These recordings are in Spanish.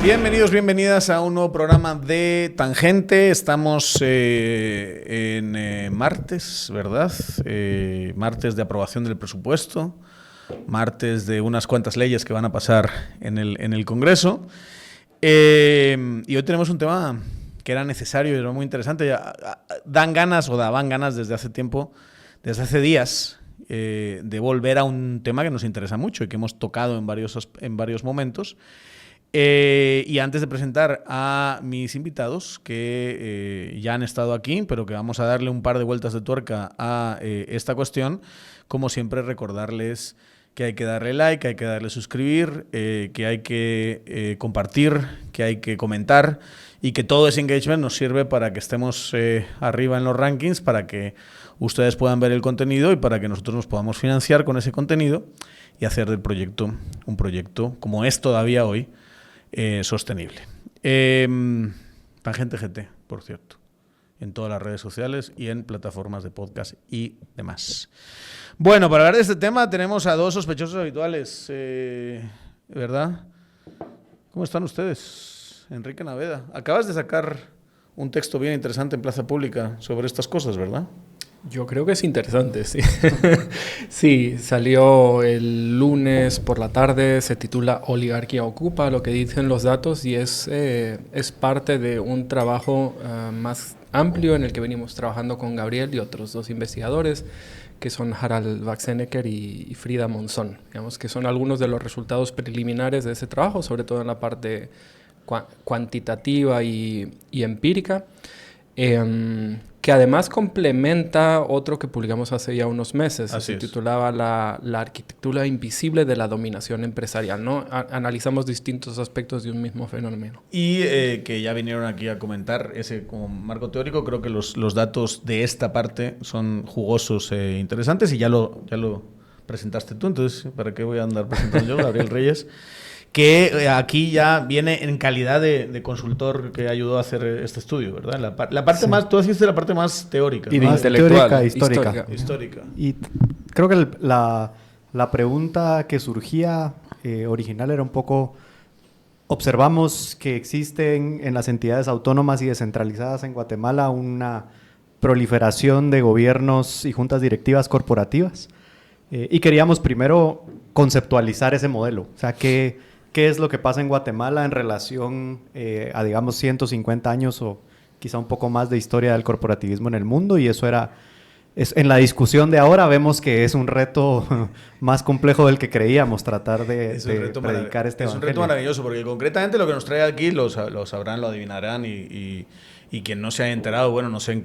Bienvenidos, bienvenidas a un nuevo programa de Tangente. Estamos en martes, ¿verdad? Martes de aprobación del presupuesto, martes de unas cuantas leyes que van a pasar en el Congreso. Y hoy tenemos un tema que era necesario y era muy interesante. Dan ganas, o daban ganas desde hace tiempo, desde hace días, de volver a un tema que nos interesa mucho y que hemos tocado en varios momentos. Y antes de presentar a mis invitados, que ya han estado aquí, pero que vamos a darle un par de vueltas de tuerca a esta cuestión, como siempre recordarles que hay que darle like, que hay que darle suscribir, que hay que compartir, que hay que comentar y que todo ese engagement nos sirve para que estemos arriba en los rankings, para que ustedes puedan ver el contenido y para que nosotros nos podamos financiar con ese contenido y hacer del proyecto un proyecto, como es todavía hoy, sostenible. Tangente GT, por cierto, en todas las redes sociales y en plataformas de podcast y demás. Bueno, para hablar de este tema tenemos a dos sospechosos habituales, ¿verdad? ¿Cómo están ustedes? Enrique Naveda, acabas de sacar un texto bien interesante en Plaza Pública sobre estas cosas, ¿verdad? Yo creo que es interesante, sí. Sí, salió el lunes por la tarde, se titula Oligarquía ocupa, lo que dicen los datos, y es parte de un trabajo más amplio en el que venimos trabajando con Gabriel y otros dos investigadores, que son Harald Waxenecker y Frida Monzón. Digamos que son algunos de los resultados preliminares de ese trabajo, sobre todo en la parte cuantitativa y empírica. Que además complementa otro que publicamos hace ya unos meses. Se titulaba la arquitectura invisible de la dominación empresarial, ¿no? Analizamos distintos aspectos de un mismo fenómeno. Y que ya vinieron aquí a comentar ese como marco teórico. Creo que los datos de esta parte son jugosos e interesantes y ya lo presentaste tú. Entonces, ¿para qué voy a andar presentando yo, Gabriel Reyes? Que aquí ya viene en calidad de consultor que ayudó a hacer este estudio, ¿verdad? La parte más, tú hiciste la parte más teórica. Y de intelectual. Histórica. Y creo que la pregunta que surgía original era un poco, observamos que existen en las entidades autónomas y descentralizadas en Guatemala una proliferación de gobiernos y juntas directivas corporativas. Y queríamos primero conceptualizar ese modelo. O sea, ¿Qué es lo que pasa en Guatemala en relación a, digamos, 150 años o quizá un poco más de historia del corporativismo en el mundo? Y eso en la discusión de ahora vemos que es un reto más complejo del que creíamos, tratar de predicar este evangelio. Es un reto maravilloso, porque concretamente lo que nos trae aquí lo sabrán, lo adivinarán y quien no se haya enterado, bueno, no sé en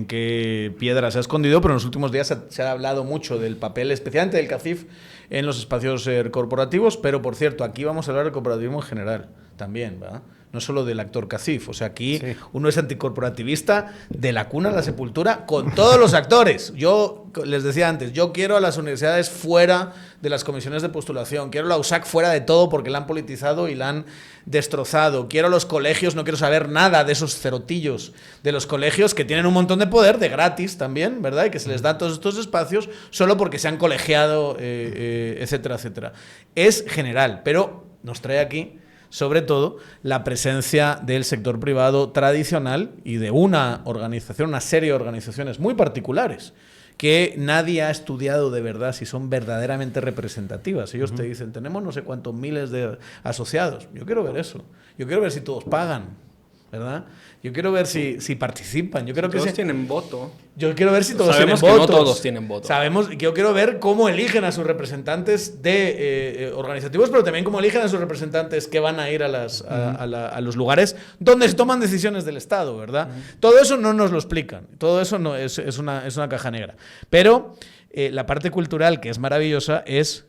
qué piedra se ha escondido, pero en los últimos días se ha hablado mucho del papel, especialmente del CACIF, en los espacios corporativos, pero por cierto, aquí vamos a hablar del corporativismo en general también, ¿verdad? No solo del actor CACIF. O sea, aquí uno es anticorporativista de la cuna a la sepultura con todos los actores. Yo les decía antes, yo quiero a las universidades fuera de las comisiones de postulación, quiero a la USAC fuera de todo porque la han politizado y la han destrozado, quiero a los colegios, no quiero saber nada de esos cerotillos de los colegios que tienen un montón de poder, de gratis también, ¿verdad? Y que se les da todos estos espacios solo porque se han colegiado, etcétera, etcétera. Es general, pero nos trae aquí sobre todo la presencia del sector privado tradicional y de una serie de organizaciones muy particulares que nadie ha estudiado de verdad si son verdaderamente representativas. Ellos te dicen, tenemos no sé cuántos miles de asociados. Yo quiero ver eso. Yo quiero ver si todos pagan, ¿verdad? Yo quiero ver si participan. Yo creo que todos tienen voto. Yo quiero ver si todos tienen votos. Sabemos que no todos tienen voto. Yo quiero ver cómo eligen a sus representantes de organizativos, pero también cómo eligen a sus representantes que van a ir a los lugares donde se toman decisiones del Estado, ¿verdad? Todo eso no nos lo explican. Todo eso no es una caja negra. Pero la parte cultural, que es maravillosa, es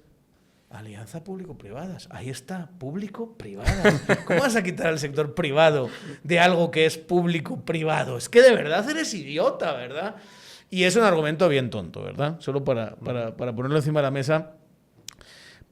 alianza público-privadas. Ahí está, público-privadas. ¿Cómo vas a quitar al sector privado de algo que es público-privado? Es que de verdad eres idiota, ¿verdad? Y es un argumento bien tonto, ¿verdad? Solo para ponerlo encima de la mesa,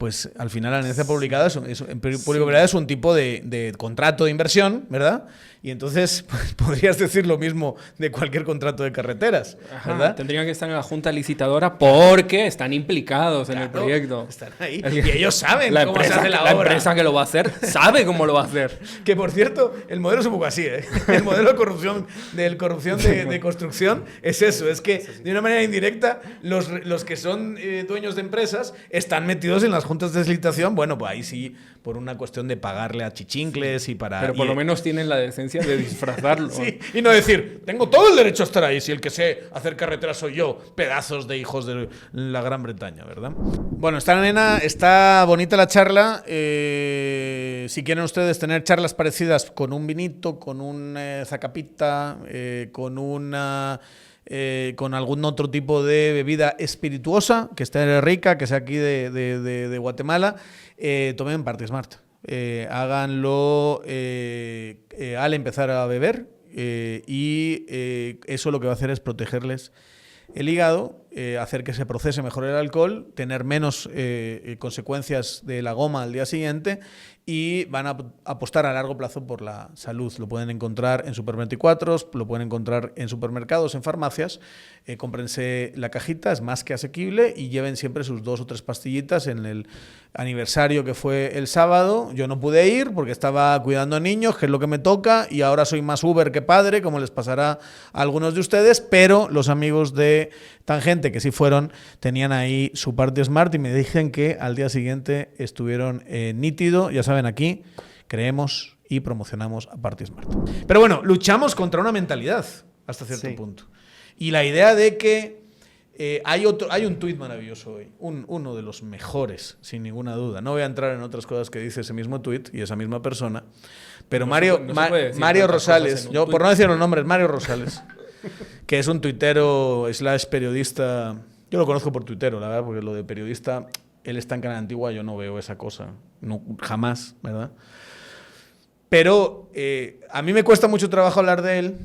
pues al final la alianza publicada es un tipo de contrato de inversión, ¿verdad? Y entonces pues, podrías decir lo mismo de cualquier contrato de carreteras, ¿verdad? Ajá, tendrían que estar en la junta licitadora porque están implicados en el proyecto. Están ahí y ellos saben cómo se hace la obra. obra. La empresa que lo va a hacer sabe cómo lo va a hacer. Que por cierto, el modelo es un poco así, ¿eh? El modelo de corrupción de construcción es eso, es que de una manera indirecta los que son dueños de empresas están metidos en las juntas de licitación, bueno, pues ahí sí, por una cuestión de pagarle a chichincles y para... Pero por lo menos tienen la decencia de disfrazarlo. Sí, y no decir, tengo todo el derecho a estar ahí, si el que sé hacer carreteras soy yo, pedazos de hijos de la Gran Bretaña, ¿verdad? Bueno, está bonita la charla. Si quieren ustedes tener charlas parecidas con un vinito, con un zacapita, con algún otro tipo de bebida espirituosa, que esté rica, que sea aquí de Guatemala, tomen Party Smart. Háganlo al empezar a beber y eso lo que va a hacer es protegerles el hígado, hacer que se procese mejor el alcohol, tener menos consecuencias de la goma al día siguiente y van a apostar a largo plazo por la salud. Lo pueden encontrar en Super 24, lo pueden encontrar en supermercados, en farmacias. Cómprense la cajita, es más que asequible y lleven siempre sus 2 o 3 pastillitas. En el aniversario que fue el sábado, yo no pude ir porque estaba cuidando a niños, que es lo que me toca, y ahora soy más Uber que padre, como les pasará a algunos de ustedes, pero los amigos de Tangente que sí fueron, tenían ahí su Party Smart y me dicen que al día siguiente estuvieron nítido. Ya saben, aquí creemos y promocionamos a Party Smart. Pero bueno, luchamos contra una mentalidad hasta cierto punto. Y la idea de que hay un tuit maravilloso hoy, uno de los mejores, sin ninguna duda. No voy a entrar en otras cosas que dice ese mismo tuit y esa misma persona, pero Mario Rosales, yo por no decir los nombres, Mario Rosales, que es un tuitero / periodista. Yo lo conozco por tuitero, la verdad, porque lo de periodista, él está en Canal Antigua, yo no veo esa cosa, no, jamás, ¿verdad? Pero a mí me cuesta mucho trabajo hablar de él,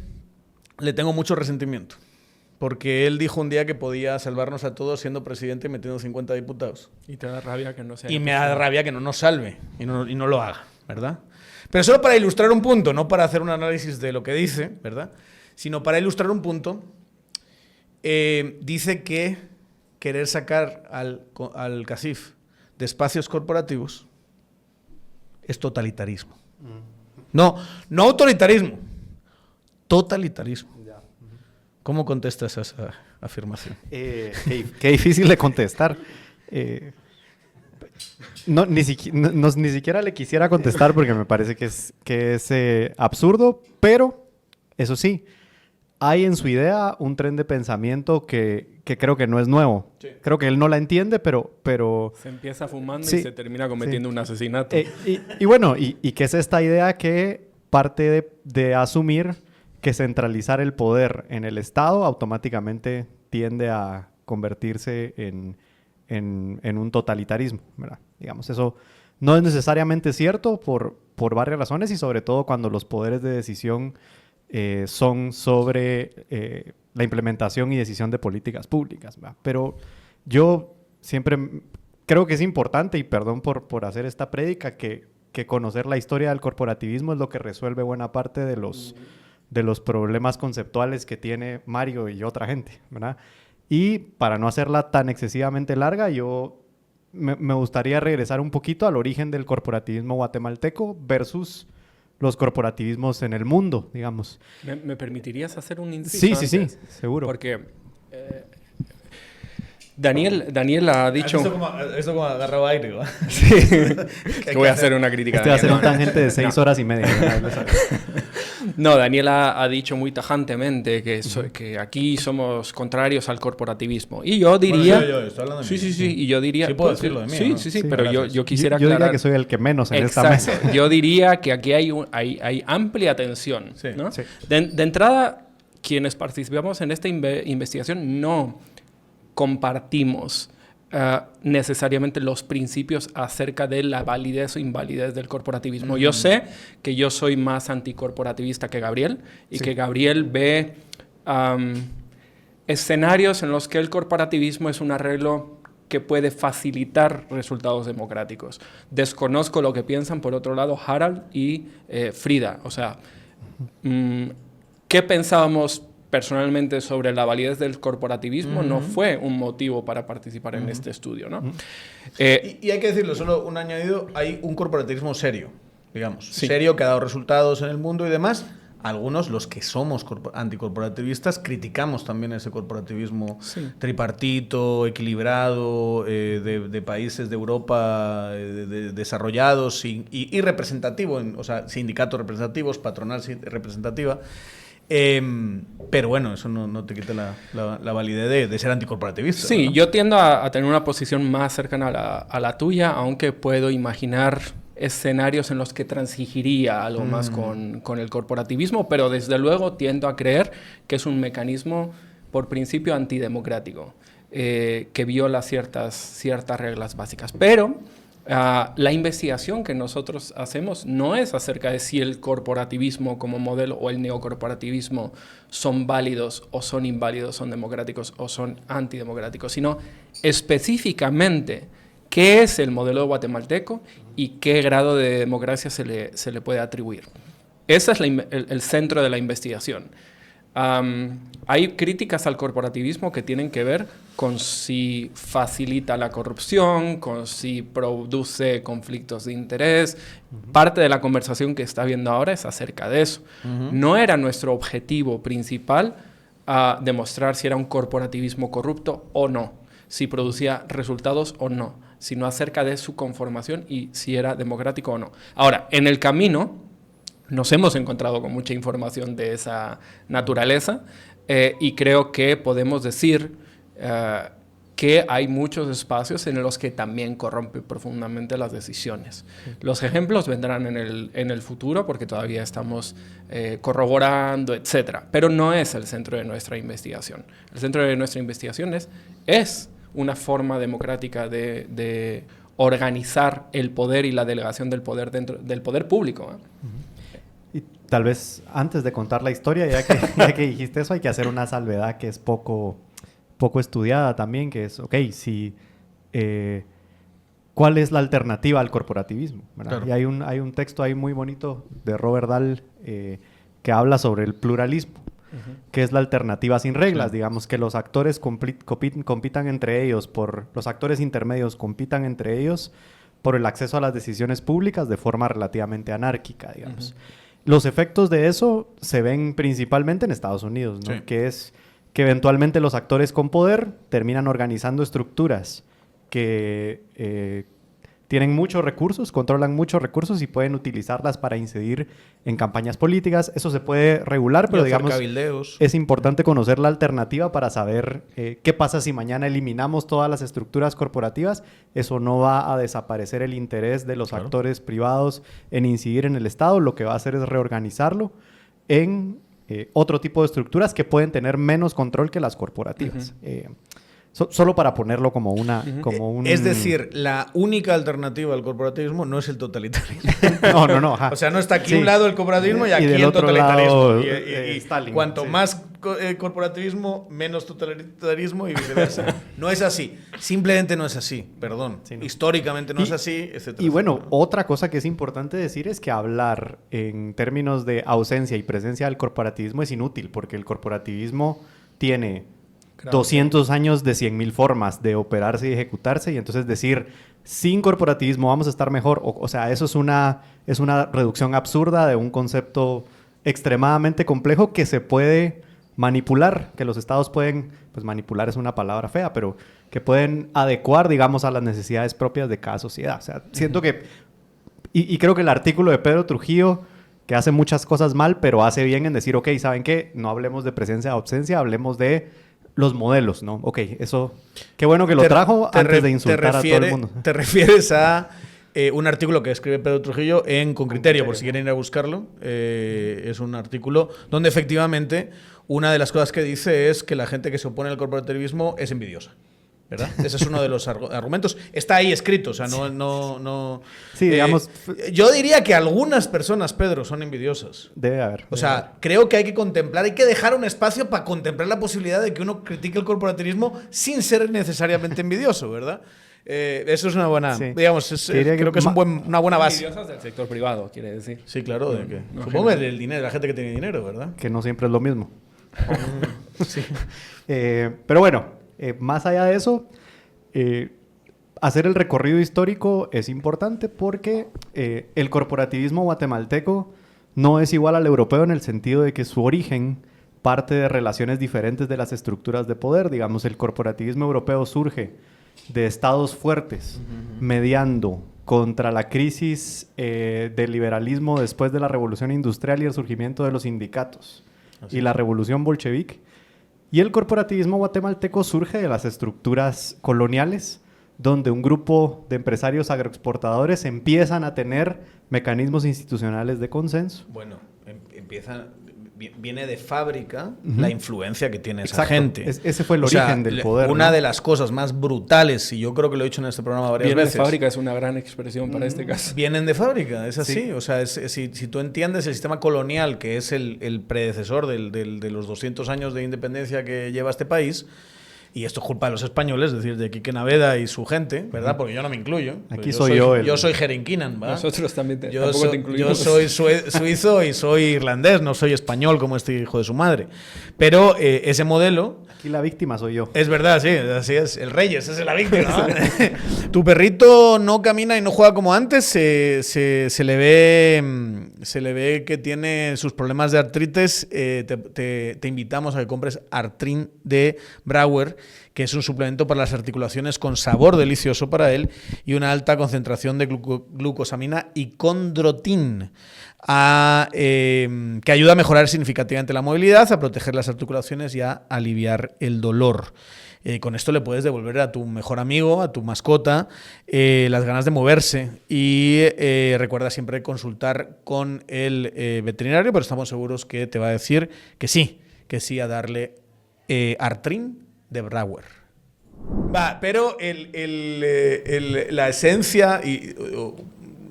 le tengo mucho resentimiento, porque él dijo un día que podía salvarnos a todos siendo presidente y metiendo 50 diputados. Y te da rabia que no sea. Y me da rabia que no nos salve y no lo haga, ¿verdad? Pero solo para ilustrar un punto, no para hacer un análisis de lo que dice, ¿verdad? Sino para ilustrar un punto, dice que querer sacar al CACIF de espacios corporativos es totalitarismo. No autoritarismo, totalitarismo. ¿Cómo contestas a esa afirmación? Qué difícil de contestar. Ni siquiera le quisiera contestar porque me parece que es absurdo, pero eso sí, hay en su idea un tren de pensamiento que creo que no es nuevo. Sí. Creo que él no la entiende, pero se empieza fumando y se termina cometiendo un asesinato. Y bueno, ¿qué es esta idea que parte de asumir que centralizar el poder en el Estado automáticamente tiende a convertirse en un totalitarismo, ¿verdad? Digamos, eso no es necesariamente cierto por varias razones y sobre todo cuando los poderes de decisión son sobre la implementación y decisión de políticas públicas, ¿verdad? Pero yo siempre creo que es importante, y perdón por hacer esta prédica, que conocer la historia del corporativismo es lo que resuelve buena parte de los problemas conceptuales que tiene Mario y otra gente, ¿verdad? Y para no hacerla tan excesivamente larga, yo me gustaría regresar un poquito al origen del corporativismo guatemalteco versus los corporativismos en el mundo, digamos. ¿Me permitirías hacer un inciso? Sí, seguro. Porque Daniel ha dicho... Esto como agarrado aire, ¿no? Sí. Que voy a hacer una crítica. Este va a ser un tangente de 6 horas y media. No, Daniel ha dicho muy tajantemente que aquí somos contrarios al corporativismo. Y yo diría... Bueno, yo estoy hablando de mí. Sí. Y yo diría... Sí puedo decirlo de mí, ¿no? Sí, pero yo quisiera aclarar... Yo diría que soy el que menos en esta mesa. Yo diría que aquí hay amplia tensión, ¿no? Sí. De entrada, quienes participamos en esta investigación no compartimos necesariamente los principios acerca de la validez o invalidez del corporativismo. Yo sé que yo soy más anticorporativista que Gabriel y que Gabriel ve escenarios en los que el corporativismo es un arreglo que puede facilitar resultados democráticos. Desconozco lo que piensan, por otro lado, Harald y Frida. O sea, ¿qué pensábamos personalmente sobre la validez del corporativismo? No fue un motivo para participar en este estudio, ¿no? Y hay que decirlo, solo un añadido, hay un corporativismo serio, digamos, serio, que ha dado resultados en el mundo y demás. Algunos, los que somos anticorporativistas, criticamos también ese corporativismo tripartito, equilibrado, de países de Europa desarrollados y representativo, o sea, sindicatos representativos, patronal representativa. Pero bueno, eso no te quita la validez de ser anticorporativista. Sí, ¿no? yo tiendo a tener una posición más cercana a la tuya, aunque puedo imaginar escenarios en los que transigiría algo más con el corporativismo, pero desde luego tiendo a creer que es un mecanismo, por principio, antidemocrático, que viola ciertas reglas básicas. Pero la investigación que nosotros hacemos no es acerca de si el corporativismo como modelo o el neocorporativismo son válidos o son inválidos, son democráticos o son antidemocráticos, sino específicamente qué es el modelo guatemalteco y qué grado de democracia se le puede atribuir. Ese es el centro de la investigación. Hay críticas al corporativismo que tienen que ver con si facilita la corrupción, con si produce conflictos de interés. Parte de la conversación que está habiendo ahora es acerca de eso. No era nuestro objetivo principal demostrar si era un corporativismo corrupto o no, si producía resultados o no, sino acerca de su conformación y si era democrático o no. Ahora, en el camino nos hemos encontrado con mucha información de esa naturaleza y creo que podemos decir que hay muchos espacios en los que también corrompe profundamente las decisiones. Los ejemplos vendrán en el futuro porque todavía estamos corroborando, etc. Pero no es el centro de nuestra investigación. El centro de nuestra investigación es una forma democrática de organizar el poder y la delegación del poder dentro del poder público, ¿eh? Y tal vez antes de contar la historia, ya que dijiste eso, hay que hacer una salvedad que es poco estudiada también, que es, ¿cuál es la alternativa al corporativismo? Claro. Y hay un texto ahí muy bonito de Robert Dahl que habla sobre el pluralismo, que es la alternativa sin reglas. Digamos que los actores compitan entre ellos, los actores intermedios compitan entre ellos por el acceso a las decisiones públicas de forma relativamente anárquica, digamos. Los efectos de eso se ven principalmente en Estados Unidos, ¿no? Que es que eventualmente los actores con poder terminan organizando estructuras que tienen muchos recursos, controlan muchos recursos y pueden utilizarlas para incidir en campañas políticas. Eso se puede regular, pero digamos es importante conocer la alternativa para saber qué pasa si mañana eliminamos todas las estructuras corporativas. Eso no va a desaparecer el interés de los actores privados en incidir en el Estado. Lo que va a hacer es reorganizarlo en otro tipo de estructuras que pueden tener menos control que las corporativas. Solo para ponerlo como un... Es decir, la única alternativa al corporativismo no es el totalitarismo. No. Ajá. O sea, no está aquí un lado el corporativismo y aquí el totalitarismo. Lado, Stalin, cuanto más corporativismo, menos totalitarismo y viceversa. No es así. Simplemente no es así. Perdón. Sí, no. Históricamente no es así, etc. Y bueno, otra cosa que es importante decir es que hablar en términos de ausencia y presencia del corporativismo es inútil, porque el corporativismo tiene 200 años de 100.000 formas de operarse y ejecutarse, y entonces decir, sin corporativismo vamos a estar mejor, o sea, eso es una reducción absurda de un concepto extremadamente complejo que se puede manipular, que los estados pueden, pues manipular es una palabra fea, pero que pueden adecuar, digamos, a las necesidades propias de cada sociedad. O sea, siento que, y creo que el artículo de Pedro Trujillo, que hace muchas cosas mal, pero hace bien en decir, ¿saben qué? No hablemos de presencia o ausencia, hablemos de los modelos, ¿no? Eso... Qué bueno que lo trajo antes de insultar a todo el mundo. Te refieres a un artículo que escribe Pedro Trujillo en Con Criterio, por si quieren ir a buscarlo. Es un artículo donde efectivamente una de las cosas que dice es que la gente que se opone al corporativismo es envidiosa. ¿verdad? Ese es uno de los argumentos. Está ahí escrito, o sea, no... Sí, digamos... yo diría que algunas personas, Pedro, son envidiosas. Debe haber. O sea, creo que hay que dejar un espacio para contemplar la posibilidad de que uno critique el corporativismo sin ser necesariamente envidioso, ¿verdad? Eso es una buena... Sí. Digamos, creo que es una buena base. Envidiosas del sector privado, quiere decir. Sí, claro. De que, supongo del dinero, la gente que tiene dinero, ¿verdad? Que no siempre es lo mismo. Sí. Pero bueno, más allá de eso, hacer el recorrido histórico es importante porque el corporativismo guatemalteco no es igual al europeo en el sentido de que su origen parte de relaciones diferentes de las estructuras de poder. Digamos, el corporativismo europeo surge de estados fuertes, mediando contra la crisis del liberalismo después de la revolución industrial y el surgimiento de los sindicatos y la revolución bolchevique. Y el corporativismo guatemalteco surge de las estructuras coloniales, donde un grupo de empresarios agroexportadores empiezan a tener mecanismos institucionales de consenso. Bueno, viene de fábrica la influencia que tiene esa gente. Ese fue el origen del poder. Una de las cosas más brutales, y yo creo que lo he dicho en este programa varias veces. Viene de fábrica es una gran expresión para este caso. Vienen de fábrica, es así. Sí. O sea, si tú entiendes el sistema colonial, que es el predecesor de los 200 años de independencia que lleva este país, y esto es culpa de los españoles, es decir, de Quique Naveda y su gente, ¿verdad? Porque yo no me incluyo. Aquí yo soy Jerinquinan, ¿verdad? Nosotros también te incluimos. Yo soy suizo y soy irlandés, no soy español como este hijo de su madre. Pero ese modelo... Aquí la víctima soy yo. Es verdad, sí, así es. El Reyes es la víctima, ¿no? Tu perrito no camina y no juega como antes, se le ve que tiene sus problemas de artritis. Te invitamos a que compres Artrin de Brouwer, que es un suplemento para las articulaciones con sabor delicioso para él y una alta concentración de glucosamina y condroitín, que ayuda a mejorar significativamente la movilidad, a proteger las articulaciones y a aliviar el dolor. Con esto le puedes devolver a tu mejor amigo, a tu mascota, las ganas de moverse. Y recuerda siempre consultar con el veterinario, pero estamos seguros que te va a decir que sí a darle Artrin de Brouwer. Pero la esencia, y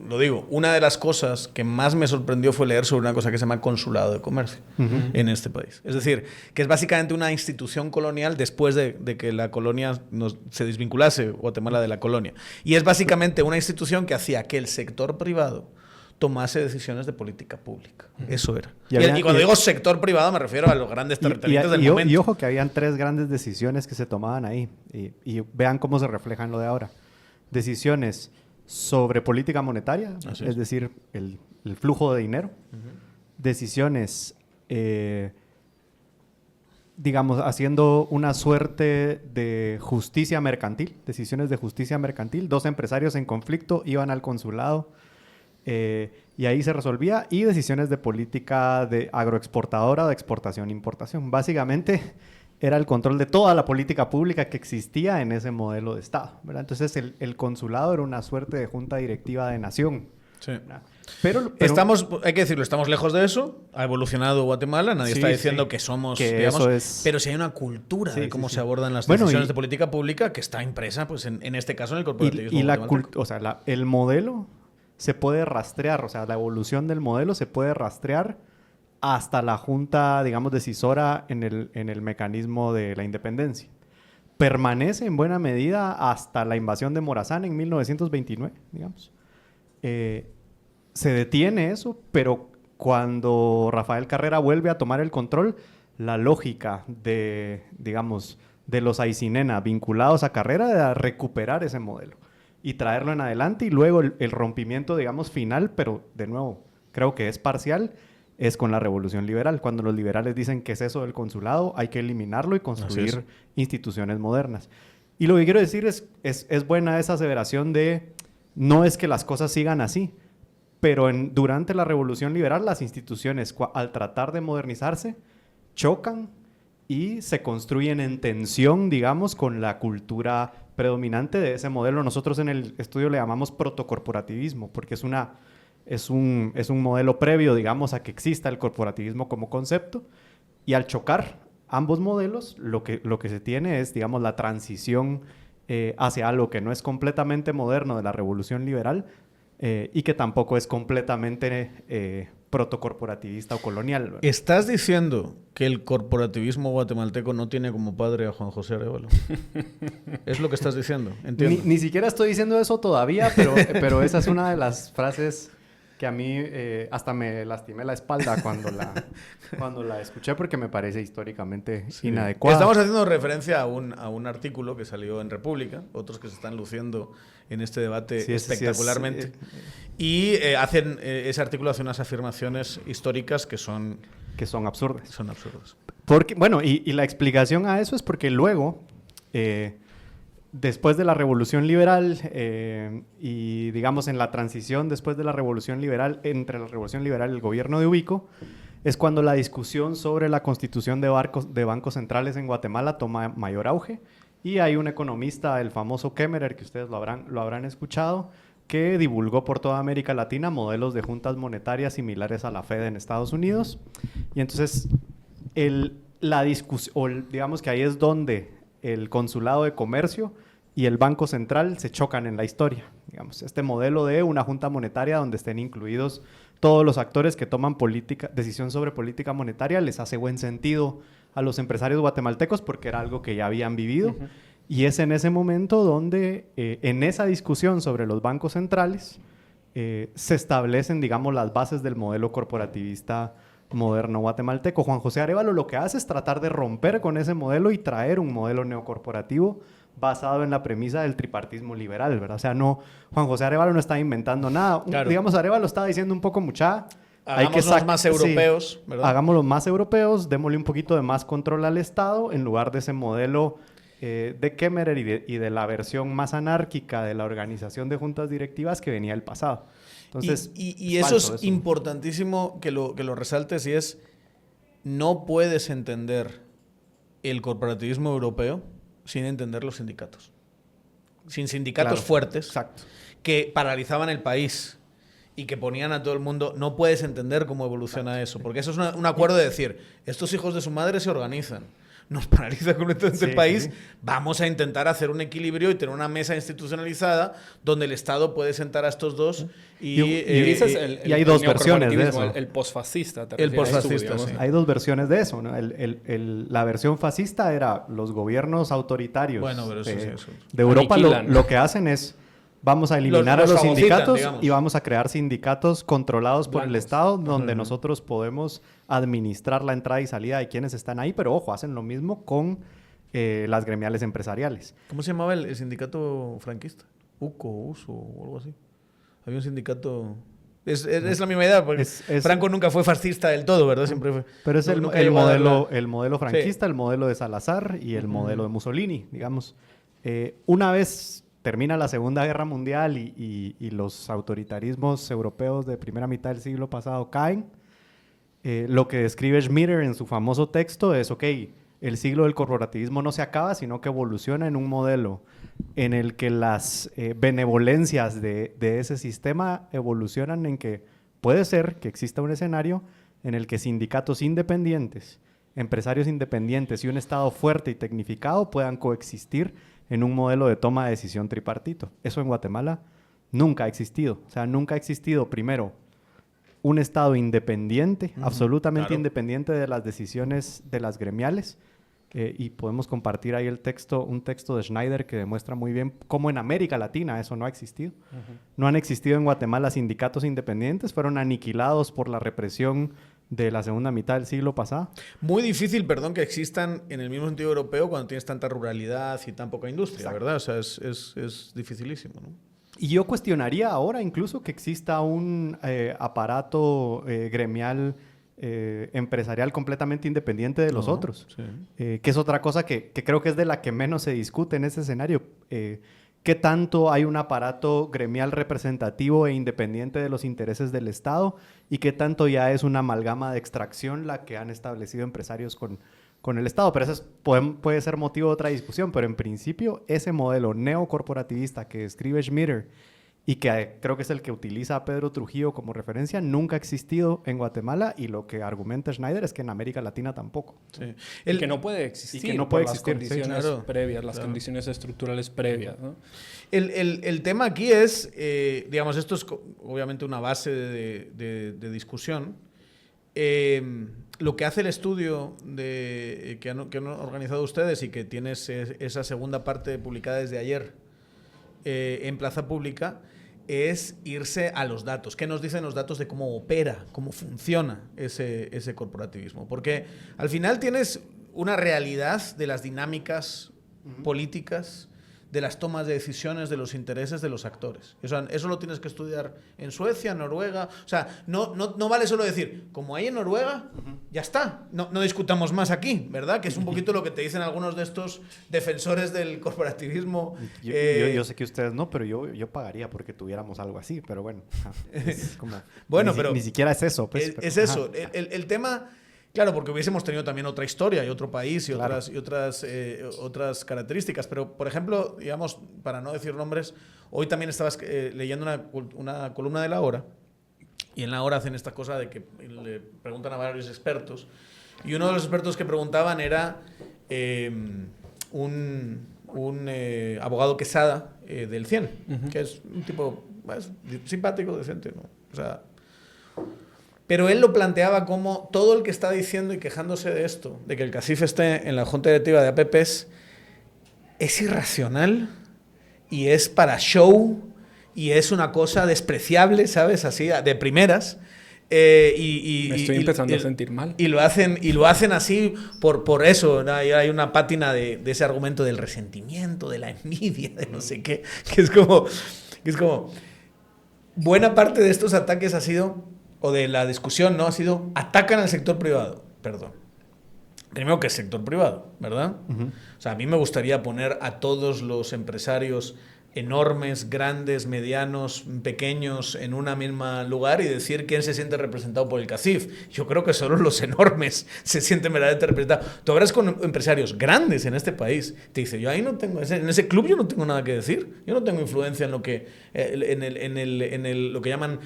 lo digo, una de las cosas que más me sorprendió fue leer sobre una cosa que se llama consulado de comercio en este país. Es decir, que es básicamente una institución colonial después de que la colonia se desvinculase, Guatemala, de la colonia. Y es básicamente una institución que hacía que el sector privado tomase decisiones de política pública. Eso era. Y cuando digo sector privado me refiero a los grandes terratenientes del momento. Y ojo que habían 3 grandes decisiones que se tomaban ahí. Y vean cómo se refleja en lo de ahora. Decisiones sobre política monetaria, es decir, el flujo de dinero. Decisiones, digamos, haciendo una suerte de justicia mercantil. Decisiones de justicia mercantil. 2 empresarios en conflicto iban al consulado. Y ahí se resolvía, y decisiones de política de agroexportadora, de exportación-importación. Básicamente era el control de toda la política pública que existía en ese modelo de Estado, ¿verdad? Entonces el consulado era una suerte de junta directiva de nación. Sí. Pero hay que decirlo, estamos lejos de eso. Ha evolucionado Guatemala, nadie está diciendo que somos, digamos, pero sí hay una cultura de cómo se abordan las decisiones de política pública que está impresa, pues en este caso, en el corporativismo. El modelo se puede rastrear, o sea, la evolución del modelo se puede rastrear hasta la junta, digamos, decisora en el mecanismo de la independencia. Permanece en buena medida hasta la invasión de Morazán en 1929, digamos. Se detiene eso, pero cuando Rafael Carrera vuelve a tomar el control, la lógica de, digamos, de los Aycinena vinculados a Carrera era recuperar ese modelo y traerlo en adelante, y luego el rompimiento, digamos, final, pero de nuevo, creo que es parcial, es con la revolución liberal. Cuando los liberales dicen que es eso del consulado, hay que eliminarlo y construir instituciones modernas. Y lo que quiero decir es buena esa aseveración de no es que las cosas sigan así, pero durante la revolución liberal las instituciones, al tratar de modernizarse, chocan y se construyen en tensión, digamos, con la cultura predominante de ese modelo. Nosotros en el estudio le llamamos protocorporativismo, porque es un modelo previo, digamos, a que exista el corporativismo como concepto, y al chocar ambos modelos, lo que se tiene es, digamos, la transición hacia algo que no es completamente moderno de la revolución liberal y que tampoco es completamente protocorporativista o colonial, ¿verdad? ¿Estás diciendo que el corporativismo guatemalteco no tiene como padre a Juan José Arévalo? ¿Es lo que estás diciendo? Entiendo. Ni siquiera estoy diciendo eso todavía, pero esa es una de las frases que a mí hasta me lastimé la espalda cuando la escuché porque me parece históricamente inadecuada. Estamos haciendo referencia a un artículo que salió en República, otros que se están luciendo en este debate espectacularmente. Y ese artículo hace unas afirmaciones históricas que son absurdas. Son absurdas. Porque, bueno, y la explicación a eso es porque luego... después de la Revolución Liberal y, digamos, en la transición después de la Revolución Liberal, entre la Revolución Liberal y el gobierno de Ubico, es cuando la discusión sobre la constitución de bancos centrales en Guatemala toma mayor auge. Y hay un economista, el famoso Kemmerer, que ustedes lo habrán escuchado, que divulgó por toda América Latina modelos de juntas monetarias similares a la Fed en Estados Unidos. Y entonces, la discusión, digamos que ahí es donde el Consulado de Comercio y el Banco Central se chocan en la historia. Digamos, este modelo de una junta monetaria donde estén incluidos todos los actores que toman decisión sobre política monetaria les hace buen sentido a los empresarios guatemaltecos porque era algo que ya habían vivido. Uh-huh. Y es en ese momento donde, en esa discusión sobre los bancos centrales, se establecen, digamos, las bases del modelo corporativista moderno guatemalteco. Juan José Arévalo lo que hace es tratar de romper con ese modelo y traer un modelo neocorporativo basado en la premisa del tripartismo liberal, ¿verdad? O sea, Juan José Arévalo no está inventando nada. Claro. Digamos, Arévalo estaba diciendo un poco mucha... Hagámoslos más europeos, ¿verdad? Hagámoslos más europeos, démosle un poquito de más control al Estado en lugar de ese modelo de Kemmerer y de la versión más anárquica de la organización de juntas directivas que venía del pasado. Entonces, y eso es importantísimo que lo resaltes, y es: no puedes entender el corporativismo europeo sin entender los sindicatos. Sin sindicatos fuertes, exacto, que paralizaban el país y que ponían a todo el mundo, no puedes entender cómo evoluciona eso. Porque eso es un acuerdo de decir, estos hijos de su madre se organizan, nos paraliza completamente el país, vamos a intentar hacer un equilibrio y tener una mesa institucionalizada donde el Estado puede sentar a estos dos y hay dos versiones de eso. El posfascista. El posfascista, sí. Hay dos versiones de eso, ¿no? La versión fascista era los gobiernos autoritarios de Europa lo que hacen es vamos a eliminar a los sindicatos, digamos, y vamos a crear sindicatos controlados por el Estado donde nosotros podemos administrar la entrada y salida de quienes están ahí, pero ojo, hacen lo mismo con las gremiales empresariales. ¿Cómo se llamaba el sindicato franquista? USO o algo así. Había un sindicato... Es la misma idea, porque Franco nunca fue fascista del todo, ¿verdad? Siempre fue... Pero es el modelo franquista, el modelo de Salazar y el modelo de Mussolini, digamos. Una vez termina la Segunda Guerra Mundial y los autoritarismos europeos de primera mitad del siglo pasado caen, lo que describe Schmitter en su famoso texto es, el siglo del corporativismo no se acaba, sino que evoluciona en un modelo en el que las benevolencias de ese sistema evolucionan en que puede ser que exista un escenario en el que sindicatos independientes, empresarios independientes y un Estado fuerte y tecnificado puedan coexistir en un modelo de toma de decisión tripartito. Eso en Guatemala nunca ha existido. O sea, nunca ha existido, primero, un Estado independiente, absolutamente independiente de las decisiones de las gremiales. Y podemos compartir ahí un texto de Schneider que demuestra muy bien cómo en América Latina eso no ha existido. No han existido en Guatemala sindicatos independientes, fueron aniquilados por la represión de la segunda mitad del siglo pasado. Muy difícil, que existan en el mismo sentido europeo cuando tienes tanta ruralidad y tan poca industria, ¿verdad? O sea, es dificilísimo, ¿no? Y yo cuestionaría ahora incluso que exista un aparato gremial empresarial completamente independiente de los otros. Sí. Que es otra cosa que creo que es de la que menos se discute en ese escenario. ¿Qué tanto hay un aparato gremial representativo e independiente de los intereses del Estado? ¿Y qué tanto ya es una amalgama de extracción la que han establecido empresarios con el Estado? Pero eso puede ser motivo de otra discusión. Pero en principio, ese modelo neocorporativista que describe Schmitter y que creo que es el que utiliza a Pedro Trujillo como referencia, nunca ha existido en Guatemala, y lo que argumenta Schneider es que en América Latina tampoco. Sí. Y que no puede existir, y que no puede existir, las condiciones previas, las condiciones estructurales previas, ¿no? El tema aquí es, digamos, esto es obviamente una base de discusión. Lo que hace el estudio que han organizado ustedes y que tiene esa segunda parte publicada desde ayer en Plaza Pública es irse a los datos. ¿Qué nos dicen los datos de cómo opera, cómo funciona ese corporativismo? Porque al final tienes una realidad de las dinámicas políticas, de las tomas de decisiones, de los intereses de los actores. Eso lo tienes que estudiar en Suecia, Noruega. O sea, no vale solo decir, como hay en Noruega, ya está. No discutamos más aquí, ¿verdad? Que es un poquito lo que te dicen algunos de estos defensores del corporativismo. Yo sé que ustedes no, pero yo pagaría porque tuviéramos algo así. Pero bueno, es como... bueno, ni siquiera es eso. Pues, es eso. El tema... Claro, porque hubiésemos tenido también otra historia y otro país y otras características. Pero, por ejemplo, digamos, para no decir nombres, hoy también estabas leyendo una columna de La Hora, y en La Hora hacen esta cosa de que le preguntan a varios expertos, y uno de los expertos que preguntaban era un abogado Quesada del CIEN, que es un tipo simpático, decente, ¿no? O sea... Pero él lo planteaba como todo el que está diciendo y quejándose de esto, de que el CACIF esté en la junta directiva de APPs, es irracional y es para show y es una cosa despreciable, ¿sabes? Así, de primeras. Me estoy empezando a sentir mal. Y lo hacen así por eso, ¿no? Hay una pátina de ese argumento del resentimiento, de la envidia, de no sé qué, que es como buena parte de estos ataques ha sido... o de la discusión, ¿no? Ha sido, atacan al sector privado. Perdón. Primero que es sector privado, ¿verdad? O sea, a mí me gustaría poner a todos los empresarios enormes, grandes, medianos, pequeños, en un mismo lugar y decir quién se siente representado por el CACIF. Yo creo que solo los enormes se sienten verdaderamente representados. Tú hablas con empresarios grandes en este país, te dice, yo ahí no tengo, en ese club yo no tengo nada que decir. Yo no tengo influencia en lo que, lo que llaman...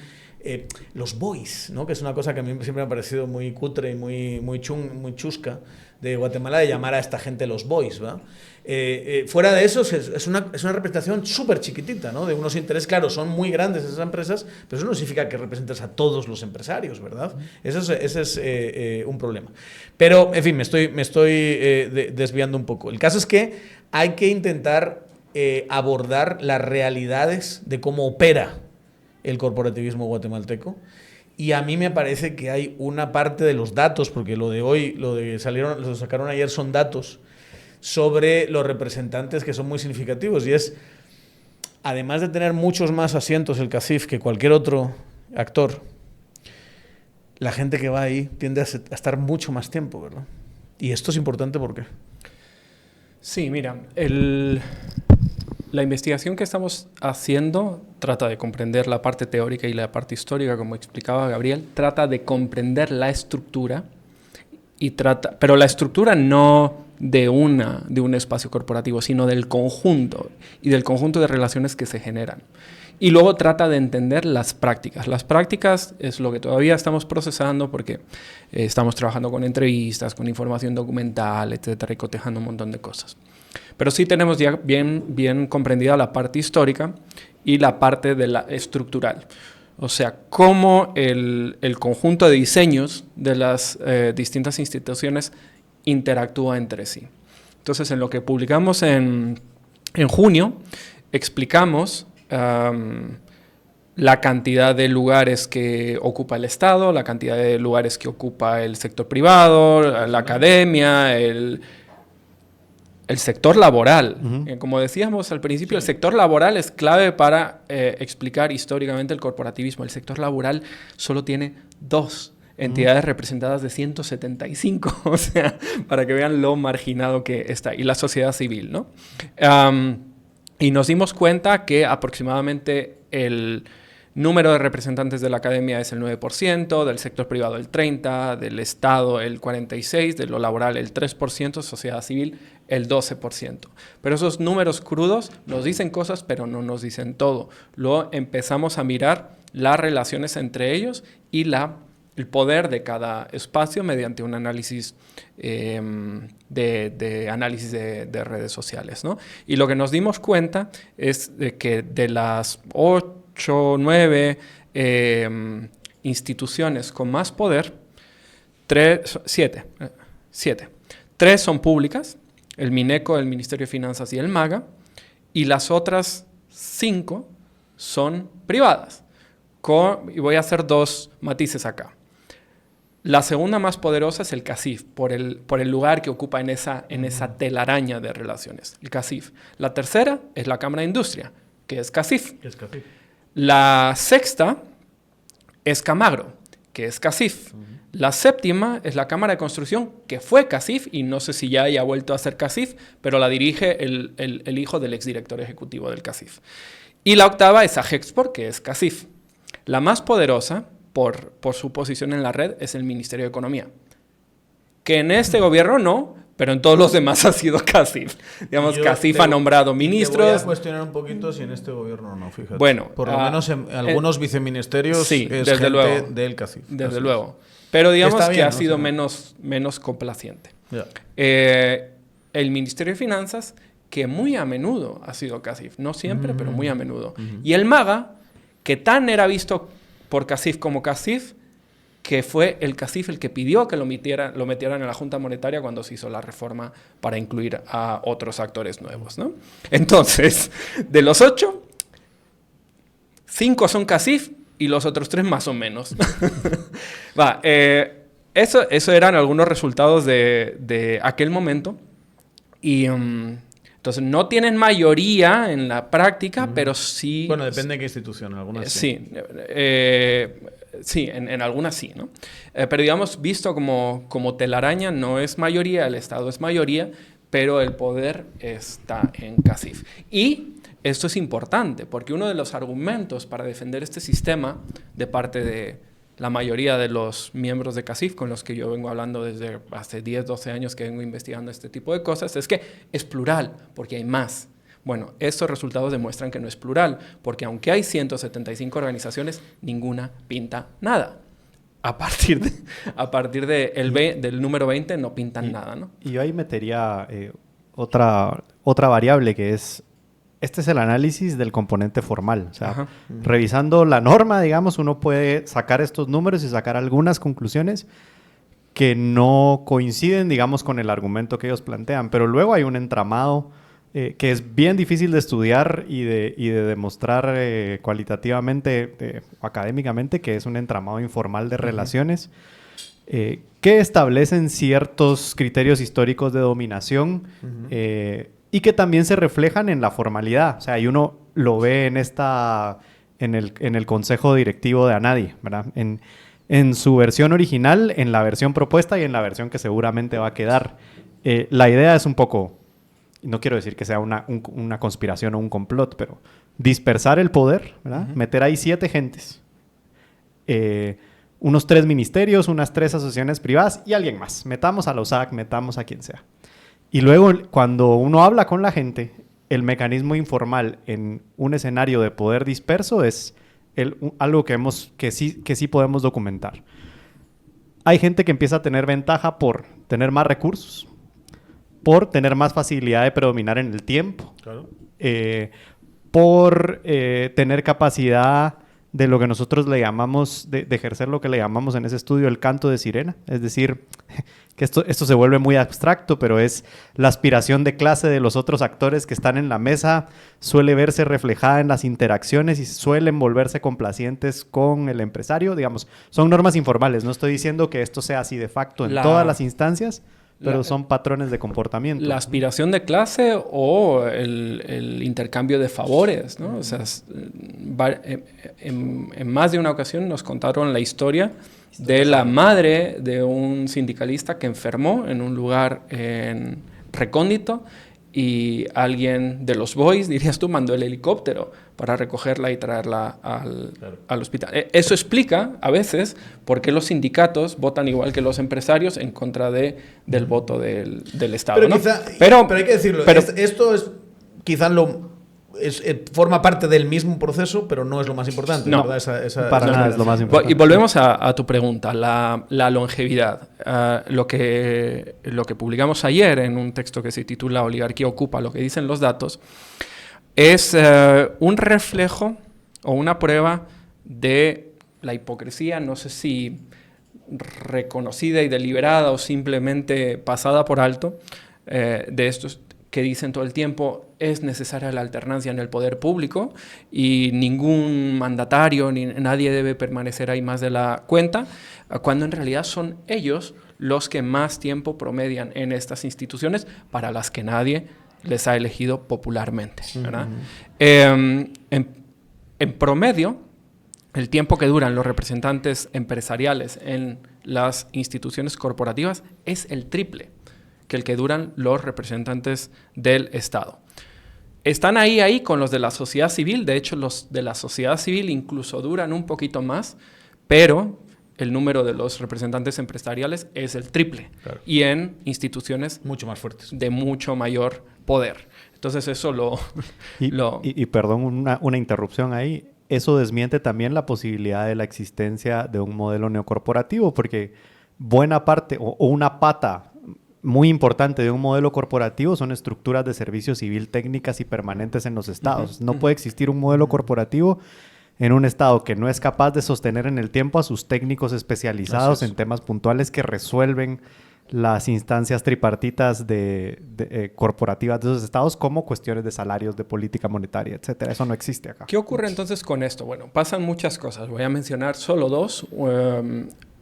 los boys, ¿no? Que es una cosa que a mí siempre me ha parecido muy cutre y muy chusca de Guatemala, de llamar a esta gente los boys, ¿va? Fuera de eso es una representación súper chiquitita, ¿no? De unos intereses, claro, son muy grandes esas empresas, pero eso no significa que representes a todos los empresarios, ¿verdad? Ese es un problema. Pero, en fin, me estoy desviando un poco. El caso es que hay que intentar abordar las realidades de cómo opera el corporativismo guatemalteco, y a mí me parece que hay una parte de los datos, porque lo sacaron ayer son datos sobre los representantes que son muy significativos, y es, además de tener muchos más asientos el CACIF que cualquier otro actor, la gente que va ahí tiende a estar mucho más tiempo, ¿verdad? Y esto es importante, ¿por qué? Sí, mira, la investigación que estamos haciendo trata de comprender la parte teórica y la parte histórica, como explicaba Gabriel, trata de comprender la estructura, pero la estructura no de un espacio corporativo, sino del conjunto y del conjunto de relaciones que se generan. Y luego trata de entender las prácticas. Las prácticas es lo que todavía estamos procesando porque estamos trabajando con entrevistas, con información documental, etcétera, y cotejando un montón de cosas. Pero sí tenemos ya bien comprendida la parte histórica y la parte de la estructural. O sea, cómo el conjunto de diseños de las distintas instituciones interactúa entre sí. Entonces, en lo que publicamos en junio, explicamos la cantidad de lugares que ocupa el Estado, la cantidad de lugares que ocupa el sector privado, la academia, el sector laboral. Como decíamos al principio, el sector laboral es clave para explicar históricamente el corporativismo. El sector laboral solo tiene 2 entidades representadas de 175, o sea, para que vean lo marginado que está. Y la sociedad civil, ¿no? Y nos dimos cuenta que aproximadamente Número de representantes de la academia es el 9%, del sector privado el 30%, del Estado el 46%, de lo laboral el 3%, sociedad civil el 12%. Pero esos números crudos nos dicen cosas, pero no nos dicen todo. Luego empezamos a mirar las relaciones entre ellos y el poder de cada espacio mediante un análisis de análisis de redes sociales, ¿no? Y lo que nos dimos cuenta es de que de las 8 o 9 instituciones con más poder, 7. 3 son públicas, el Mineco, el Ministerio de Finanzas y el MAGA, y las otras 5 son privadas. Y voy a hacer 2 matices acá. La segunda más poderosa es el CACIF, por el lugar que ocupa en esa telaraña de relaciones, el CACIF. La tercera es la Cámara de Industria, que es CACIF. La sexta es Camagro, que es CACIF. La séptima es la Cámara de Construcción, que fue CACIF, y no sé si ya haya vuelto a ser CACIF, pero la dirige el hijo del exdirector ejecutivo del CACIF. Y la octava es AGEXPOR, que es CACIF. La más poderosa, por su posición en la red, es el Ministerio de Economía. Que en este gobierno no, pero en todos los demás ha sido CACIF. Digamos, CACIF ha nombrado ministros. Te voy a cuestionar un poquito si en este gobierno no, fíjate. Bueno, por lo menos en algunos viceministerios sí, es desde gente luego, del CACIF. Desde luego. Pero digamos que ha sido menos complaciente. El Ministerio de Finanzas, que muy a menudo ha sido CACIF. No siempre, pero muy a menudo. Y el MAGA, que tan era visto por CACIF como CACIF, que fue el CACIF el que pidió que lo metieran en la Junta Monetaria cuando se hizo la reforma para incluir a otros actores nuevos, ¿no? Entonces, de los 8, 5 son CACIF y los otros 3 más o menos. Eso eran algunos resultados de aquel momento. Y entonces no tienen mayoría en la práctica, pero sí... Bueno, depende de qué institución, algunas sí. Sí, en algunas sí, ¿no? Pero digamos, visto como telaraña, no es mayoría, el Estado es mayoría, pero el poder está en CACIF. Y esto es importante, porque uno de los argumentos para defender este sistema de parte de la mayoría de los miembros de CACIF, con los que yo vengo hablando desde hace 10, 12 años que vengo investigando este tipo de cosas, es que es plural, porque hay más. Bueno, estos resultados demuestran que no es plural, porque aunque hay 175 organizaciones, ninguna pinta nada. A partir del número 20 no pintan nada, ¿no? Y yo ahí metería otra variable que es... Este es el análisis del componente formal. O sea, revisando la norma, digamos, uno puede sacar estos números y sacar algunas conclusiones que no coinciden, digamos, con el argumento que ellos plantean. Pero luego hay un entramado que es bien difícil de estudiar y de demostrar cualitativamente, académicamente, que es un entramado informal de relaciones que establecen ciertos criterios históricos de dominación y que también se reflejan en la formalidad. O sea, y uno lo ve en el consejo directivo de ANADI, ¿verdad? En su versión original, en la versión propuesta y en la versión que seguramente va a quedar. La idea es un poco, no quiero decir que sea una conspiración o un complot, pero dispersar el poder, ¿verdad? Meter ahí 7 gentes, unos 3 ministerios, unas 3 asociaciones privadas y alguien más. Metamos a la USAC, metamos a quien sea. Y luego, cuando uno habla con la gente, el mecanismo informal en un escenario de poder disperso es algo que sí podemos documentar. Hay gente que empieza a tener ventaja por tener más recursos, por tener más facilidad de predominar en el tiempo, claro. Por tener capacidad de lo que nosotros le llamamos, de ejercer lo que le llamamos en ese estudio el canto de sirena. Es decir, que esto se vuelve muy abstracto, pero es la aspiración de clase de los otros actores que están en la mesa, suele verse reflejada en las interacciones y suelen volverse complacientes con el empresario. Digamos, son normas informales. No estoy diciendo que esto sea así de facto en todas las instancias, pero son patrones de comportamiento. La aspiración de clase o el intercambio de favores, ¿no? O sea, en más de una ocasión nos contaron la historia de la madre de un sindicalista que enfermó en un lugar recóndito y alguien de los boys, dirías tú, mandó el helicóptero para recogerla y traerla al hospital. Eso explica a veces por qué los sindicatos votan igual que los empresarios en contra del voto del Estado. Pero hay que decirlo, esto es quizás forma parte del mismo proceso, pero no es lo más importante. No, para nada es lo más importante. Y volvemos a tu pregunta, la longevidad. Lo que publicamos ayer en un texto que se titula Oligarquía ocupa, lo que dicen los datos, es un reflejo o una prueba de la hipocresía, no sé si reconocida y deliberada o simplemente pasada por alto, de estos que dicen todo el tiempo es necesaria la alternancia en el poder público y ningún mandatario ni nadie debe permanecer ahí más de la cuenta, cuando en realidad son ellos los que más tiempo promedian en estas instituciones para las que nadie les ha elegido popularmente, ¿verdad? En promedio, el tiempo que duran los representantes empresariales en las instituciones corporativas es el triple que el que duran los representantes del Estado. Están ahí con los de la sociedad civil, de hecho los de la sociedad civil incluso duran un poquito más, pero el número de los representantes empresariales es el triple, claro. Y en instituciones mucho más fuertes, de mucho mayor poder. Entonces eso Y perdón, una interrupción ahí, eso desmiente también la posibilidad de la existencia de un modelo neocorporativo, porque buena parte o una pata muy importante de un modelo corporativo son estructuras de servicio civil técnicas y permanentes en los estados. No puede existir un modelo corporativo en un estado que no es capaz de sostener en el tiempo a sus técnicos especializados en temas puntuales que resuelven las instancias tripartitas corporativas de esos estados, como cuestiones de salarios, de política monetaria, etcétera. Eso no existe acá. ¿Qué ocurre entonces con esto? Bueno, pasan muchas cosas. Voy a mencionar solo dos.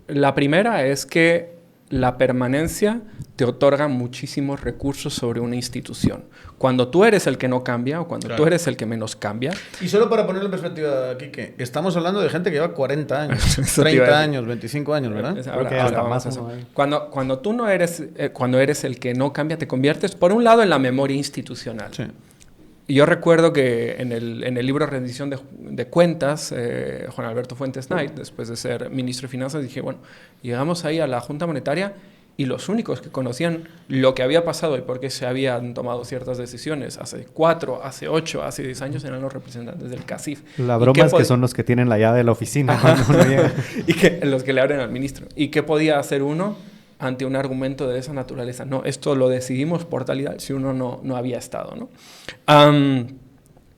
La primera es que la permanencia te otorga muchísimos recursos sobre una institución. Cuando tú eres el que no cambia o cuando tú eres el que menos cambia... Y solo para ponerlo en perspectiva, Quique, estamos hablando de gente que lleva 40 años, 30 años, 25 años, ¿verdad? Cuando tú no eres... cuando eres el que no cambia, te conviertes, por un lado, en la memoria institucional. Sí. Y yo recuerdo que en el libro Rendición de Cuentas, Juan Alberto Fuentes Knight, después de ser ministro de Finanzas, dije, bueno, llegamos ahí a la Junta Monetaria y los únicos que conocían lo que había pasado y por qué se habían tomado ciertas decisiones hace 4, hace 8, hace 10 años eran los representantes del CACIF. La broma es que son los que tienen la llave de la oficina cuando uno llega. Y los que le abren al ministro. ¿Y qué podía hacer uno ante un argumento de esa naturaleza? No, esto lo decidimos por tal y tal, si uno no había estado, ¿no?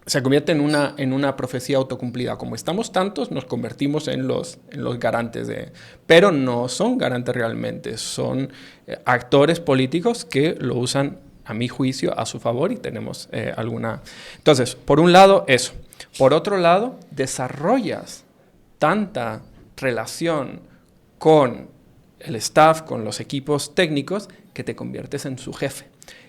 Se convierte en una profecía autocumplida. Como estamos tantos, nos convertimos en los garantes pero no son garantes realmente, son actores políticos que lo usan, a mi juicio, a su favor y tenemos alguna... Entonces, por un lado, eso. Por otro lado, desarrollas tanta relación con el staff, con los equipos técnicos, que te conviertes en su jefe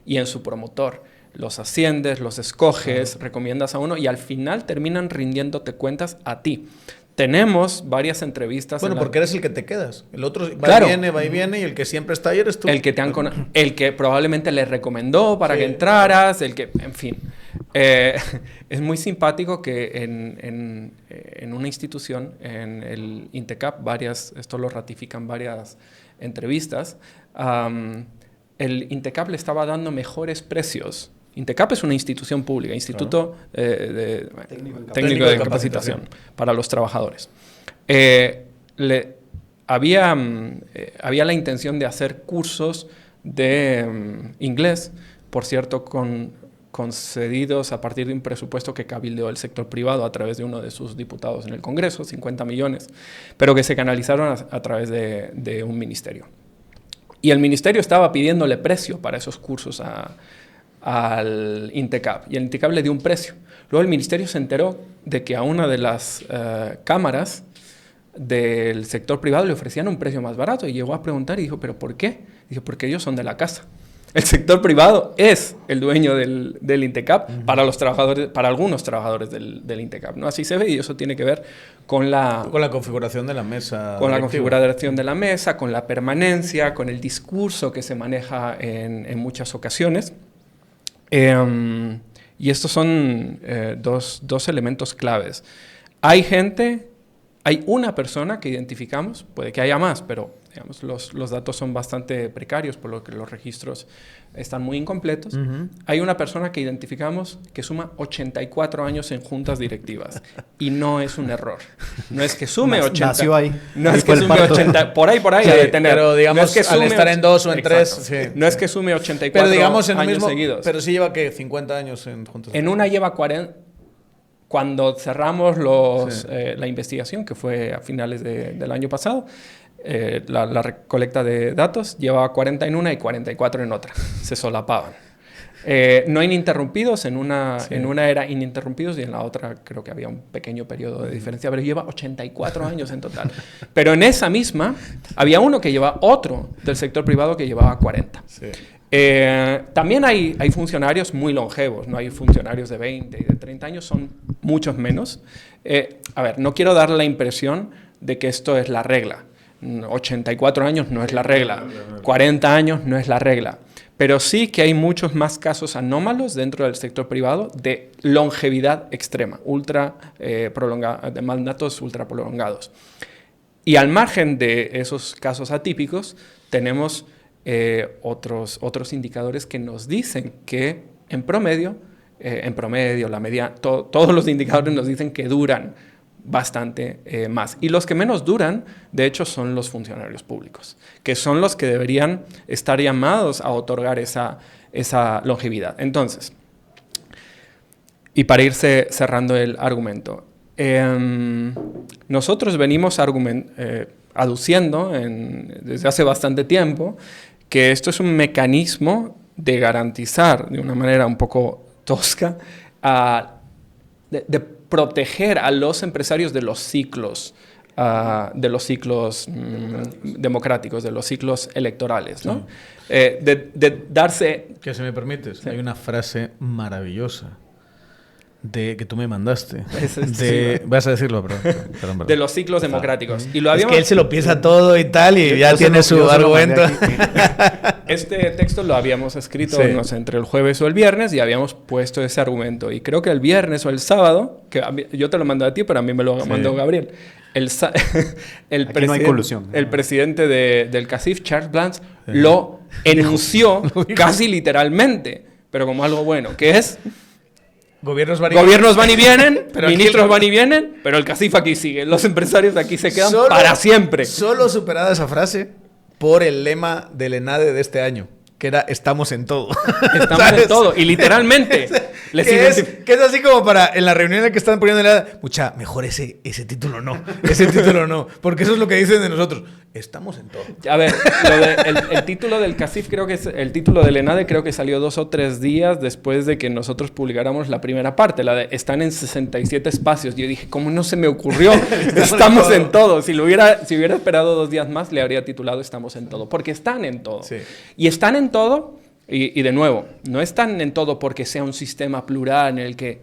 y en su promotor. Los asciendes, los escoges, recomiendas a uno y al final terminan rindiéndote cuentas a ti. Tenemos varias entrevistas. Bueno, porque eres el que te quedas. El otro va y viene y el que siempre está ahí eres tú. El que probablemente le recomendó para que entraras, en fin. Es muy simpático que en una institución, en el INTECAP, esto lo ratifican varias entrevistas, el INTECAP le estaba dando mejores precios. INTECAP es una institución pública, Instituto Técnico de Capacitación para los trabajadores. Había la intención de hacer cursos de inglés, por cierto, concedidos a partir de un presupuesto que cabildeó el sector privado a través de uno de sus diputados en el Congreso, 50 millones, pero que se canalizaron a través de un ministerio. Y el ministerio estaba pidiéndole precio para esos cursos al INTECAP, y el INTECAP le dio un precio. Luego el ministerio se enteró de que a una de las cámaras del sector privado le ofrecían un precio más barato y llegó a preguntar y dijo, ¿pero por qué? Dijo, porque ellos son de la casa. El sector privado es el dueño del INTECAP para los trabajadores, para algunos trabajadores del INTECAP, ¿no? Así se ve y eso tiene que ver con la configuración de la mesa. Con la configuración de la mesa, con la permanencia, con el discurso que se maneja en muchas ocasiones. Y estos son dos elementos claves. Hay una persona que identificamos, puede que haya más, pero digamos, los datos son bastante precarios, por lo que los registros están muy incompletos. Hay una persona que identificamos que suma 84 años en juntas directivas. Y no es un error. No es que sume 80. Nació ahí. No es que sume 80. Por ahí sí, ha de tener. Pero digamos, no es que al estar en 2 o en 3. Sí. No es que sume 84 pero digamos en años mismo, seguidos. Pero sí lleva, ¿qué? 50 años en juntas. En una lleva 40. Cuando cerramos la investigación, que fue a finales del año pasado, la recolecta de datos llevaba 40 en una y 44 en otra. Se solapaban. No ininterrumpidos, en una era ininterrumpidos y en la otra creo que había un pequeño periodo de diferencia, pero lleva 84 años en total. Pero en esa misma había uno que lleva otro del sector privado que llevaba 40. Sí. También hay funcionarios muy longevos, no hay funcionarios de 20 y de 30 años, son muchos menos. A ver, no quiero dar la impresión de que esto es la regla. 84 años no es la regla, 40 años no es la regla, pero sí que hay muchos más casos anómalos dentro del sector privado de longevidad extrema, de mandatos ultra prolongados. Y al margen de esos casos atípicos, tenemos otros indicadores que nos dicen que en promedio, la media, todos los indicadores nos dicen que duran bastante más. Y los que menos duran, de hecho, son los funcionarios públicos, que son los que deberían estar llamados a otorgar esa longevidad. Entonces, y para irse cerrando el argumento, nosotros venimos aduciendo desde hace bastante tiempo que esto es un mecanismo de garantizar de una manera un poco tosca de proteger a los empresarios de los ciclos democráticos, de los ciclos electorales, ¿no? Sí. De darse... Que si me permites, sí. Hay una frase maravillosa que tú me mandaste. Vas a decirlo, perdón. De los ciclos democráticos. Y es que él se lo piensa todo y tal, y ya tiene su argumento. Este texto lo habíamos escrito, no sé, entre el jueves o el viernes, y habíamos puesto ese argumento. Y creo que el viernes o el sábado, yo te lo mandé a ti, pero a mí me lo mandó Gabriel. No hay colusión. El presidente del CACIF, Charles Blanch, lo enunció casi literalmente, pero como algo bueno, que es... Gobiernos van y vienen, ministros van y vienen, pero el CACIF aquí sigue. Los empresarios aquí se quedan para siempre. Solo superada esa frase por el lema del ENADE de este año, que era "estamos en todo". Estamos en todo, y literalmente. Que es así como para, en la reunión en la que están poniendo el ENADE, mucha, mejor ese título no, porque eso es lo que dicen de nosotros. Estamos en todo. A ver, el título del CACIF, el título del ENADE creo que salió 2 o 3 días después de que nosotros publicáramos la primera parte, la de "están en 67 espacios". Yo dije, ¿cómo no se me ocurrió? Estamos en todo. Si hubiera esperado 2 días más, le habría titulado "estamos en todo", porque están en todo. Sí. Y están en todo, y de nuevo, no están en todo porque sea un sistema plural en el que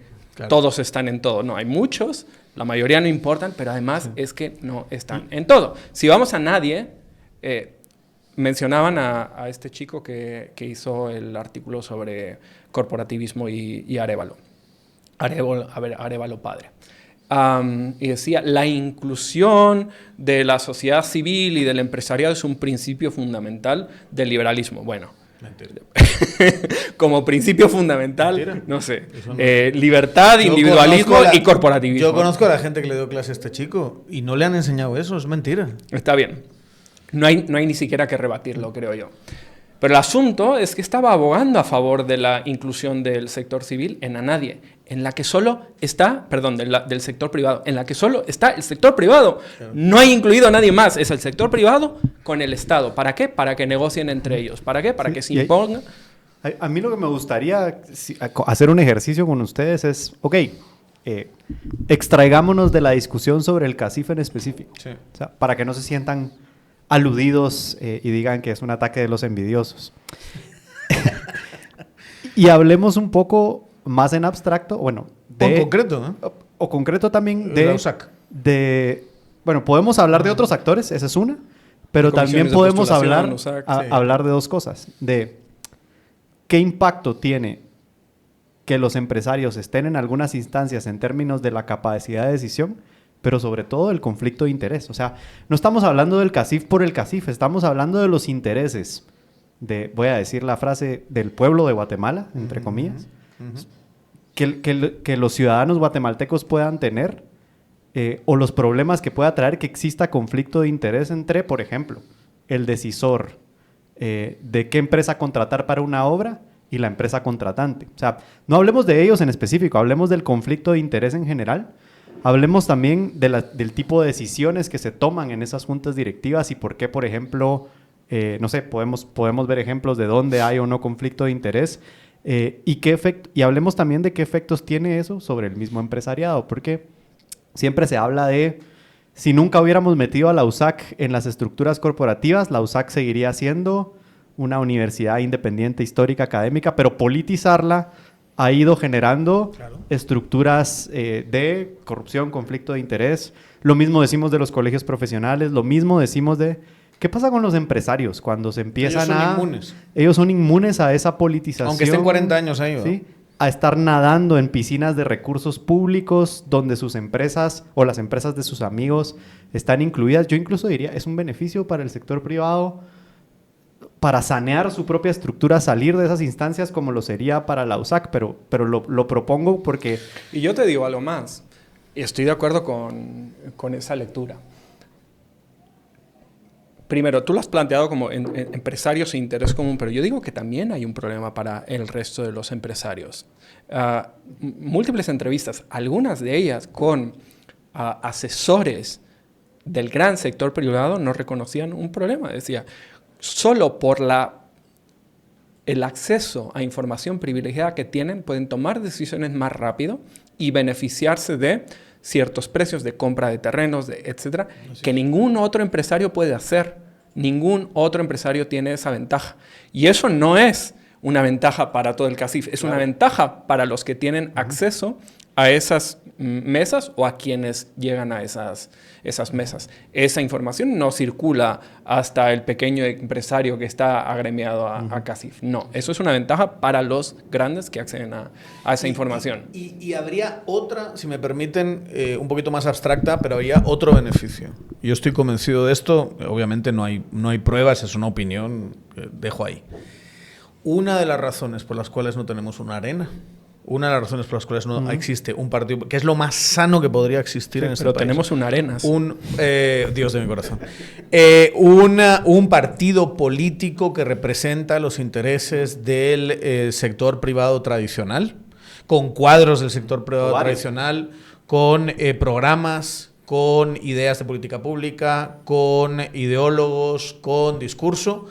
todos están en todo. No, hay muchos. La mayoría no importan, pero además es que no están en todo. Si vamos a Nadie, mencionaban a este chico que hizo el artículo sobre corporativismo y Arévalo. Arévalo padre. Y decía, la inclusión de la sociedad civil y del empresariado es un principio fundamental del liberalismo. Bueno, mentira. Como principio fundamental, mentira. No sé, libertad, individualismo y corporativismo. Yo conozco a la gente que le dio clase a este chico y no le han enseñado eso, es mentira. Está bien, no hay ni siquiera que rebatirlo, creo yo. Pero el asunto es que estaba abogando a favor de la inclusión del sector civil en A Nadie, en la que solo está, del sector privado, en la que solo está el sector privado. Claro. No hay incluido a nadie más, es el sector privado con el Estado. ¿Para qué? Para que negocien entre ellos. ¿Para qué? Para que se impongan. A mí lo que me gustaría hacer un ejercicio con ustedes es, extraigámonos de la discusión sobre el CACIF en específico. Sí. O sea, para que no se sientan aludidos y digan que es un ataque de los envidiosos. Y hablemos un poco más en abstracto, bueno, en concreto, ¿no? O concreto también bueno, podemos hablar de otros actores, esa es una, pero también podemos hablar de 2 cosas, de qué impacto tiene que los empresarios estén en algunas instancias en términos de la capacidad de decisión, pero sobre todo el conflicto de interés. O sea, no estamos hablando del CACIF por el CACIF, estamos hablando de los intereses voy a decir la frase, del pueblo de Guatemala, entre comillas, que los ciudadanos guatemaltecos puedan tener, o los problemas que pueda traer que exista conflicto de interés entre, por ejemplo, el decisor de qué empresa contratar para una obra y la empresa contratante. O sea, no hablemos de ellos en específico, hablemos del conflicto de interés en general. Hablemos también del tipo de decisiones que se toman en esas juntas directivas y por qué, por ejemplo, no sé, podemos ver ejemplos de dónde hay o no conflicto de interés y hablemos también de qué efectos tiene eso sobre el mismo empresariado, porque siempre se habla de si nunca hubiéramos metido a la USAC en las estructuras corporativas, la USAC seguiría siendo una universidad independiente, histórica, académica, pero politizarla ha ido generando estructuras de corrupción, conflicto de interés. Lo mismo decimos de los colegios profesionales, lo mismo decimos de... ¿Qué pasa con los empresarios cuando se empiezan Ellos son inmunes a esa politización. Aunque estén 40 años ahí, ¿no? ¿Sí? A estar nadando en piscinas de recursos públicos donde sus empresas o las empresas de sus amigos están incluidas. Yo incluso diría, es un beneficio para el sector privado para sanear su propia estructura, salir de esas instancias como lo sería para la USAC, pero lo propongo porque... Y yo te digo algo más. Estoy de acuerdo con esa lectura. Primero, tú lo has planteado como empresarios e interés común, pero yo digo que también hay un problema para el resto de los empresarios. Múltiples entrevistas, algunas de ellas con asesores del gran sector privado, no reconocían un problema. Decía, solo por el acceso a información privilegiada que tienen, pueden tomar decisiones más rápido y beneficiarse de ciertos precios de compra de terrenos, etcétera, que ningún otro empresario puede hacer. Ningún otro empresario tiene esa ventaja. Y eso no es una ventaja para todo el CACIF, es una ventaja para los que tienen acceso a esas mesas o a quienes llegan a esas mesas. Esa información no circula hasta el pequeño empresario que está agremiado a CACIF. No, eso es una ventaja para los grandes que acceden a esa información. Y habría otra, si me permiten, un poquito más abstracta, pero habría otro beneficio. Yo estoy convencido de esto, obviamente no hay pruebas, es una opinión que dejo ahí. Una de las razones por las cuales no tenemos una arena, una de las razones por las cuales no existe un partido, que es lo más sano que podría existir en este país. Pero tenemos una arenas. Dios de mi corazón. Un partido político que representa los intereses del sector privado tradicional, con cuadros del sector privado tradicional, con programas, con ideas de política pública, con ideólogos, con discurso.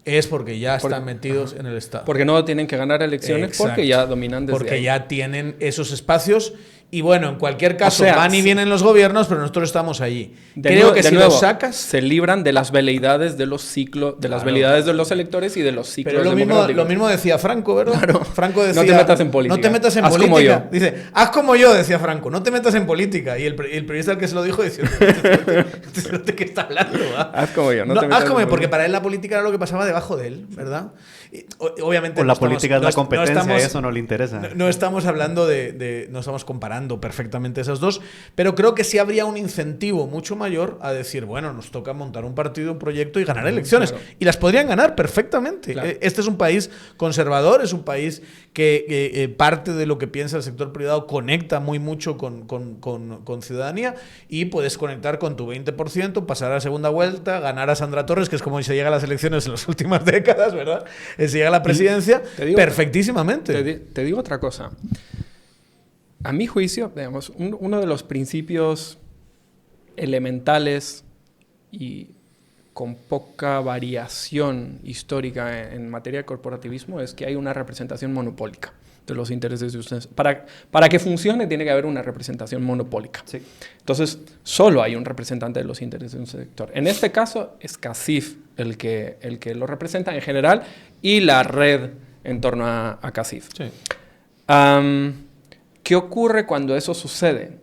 Es porque ya están metidos en el Estado. Porque no tienen que ganar elecciones. Exacto. Porque ya dominan desde porque ahí. Ya tienen esos espacios. Y bueno, en cualquier caso, van y vienen los gobiernos, pero nosotros estamos allí. Creo que si los sacas... Se libran de las veleidades de los ciclos, de las veleidades de los electores y de los ciclos democráticos. Lo mismo decía Franco, ¿verdad? Claro. Franco decía... No te metas en política. No te metas en haz política. Como yo. Dice, haz como yo, decía Franco. No te metas en política. Y el periodista al que se lo dijo decía, ¿de qué está hablando? Haz como yo. Haz como yo, porque para él la política era lo que pasaba debajo de él, ¿verdad? Obviamente... O la política es la competencia, eso no le interesa. No estamos hablando no estamos comparando perfectamente esas dos, pero creo que sí habría un incentivo mucho mayor a decir, bueno, nos toca montar un partido, un proyecto y ganar elecciones. Claro. Y las podrían ganar perfectamente. Claro. Este es un país conservador, es un país que parte de lo que piensa el sector privado conecta muy mucho con ciudadanía y puedes conectar con tu 20%, pasar a la segunda vuelta, ganar a Sandra Torres, que es como se llega a las elecciones en las últimas décadas, ¿verdad? Se llega a la presidencia perfectísimamente. Te digo otra cosa. A mi juicio, digamos, uno de los principios elementales y con poca variación histórica en materia de corporativismo es que hay una representación monopólica de los intereses de ustedes. Para que funcione tiene que haber una representación monopólica. Sí. Entonces, solo hay un representante de los intereses de un sector. En este caso es CACIF el que lo representa en general y la red en torno a CACIF. Sí. ¿Qué ocurre cuando eso sucede?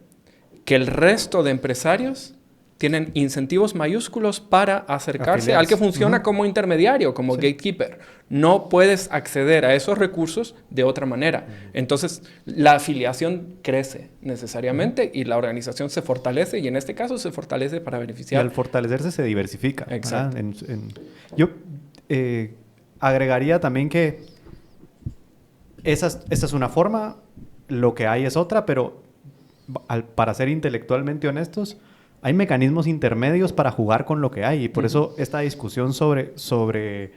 Que el resto de empresarios tienen incentivos mayúsculos para acercarse al que funciona como intermediario, como gatekeeper. No puedes acceder a esos recursos de otra manera. Entonces, la afiliación crece necesariamente y la organización se fortalece, y en este caso se fortalece para beneficiar. Y al fortalecerse se diversifica. Exacto. Yo agregaría también que esa es una forma, lo que hay es otra, pero para ser intelectualmente honestos, hay mecanismos intermedios para jugar con lo que hay. Y por eso esta discusión sobre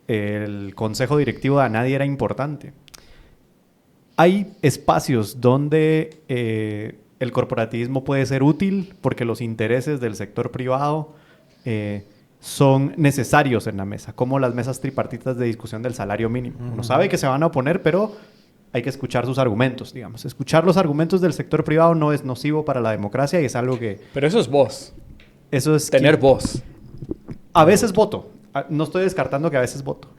el consejo directivo de Anadia era importante. Hay espacios donde el corporativismo puede ser útil porque los intereses del sector privado son necesarios en la mesa, como las mesas tripartitas de discusión del salario mínimo. Uno sabe que se van a oponer, pero hay que escuchar sus argumentos, digamos. Escuchar los argumentos del sector privado no es nocivo para la democracia y es algo que... Pero eso es voz. Eso es... Tener voz. A veces voto. No estoy descartando que a veces voto.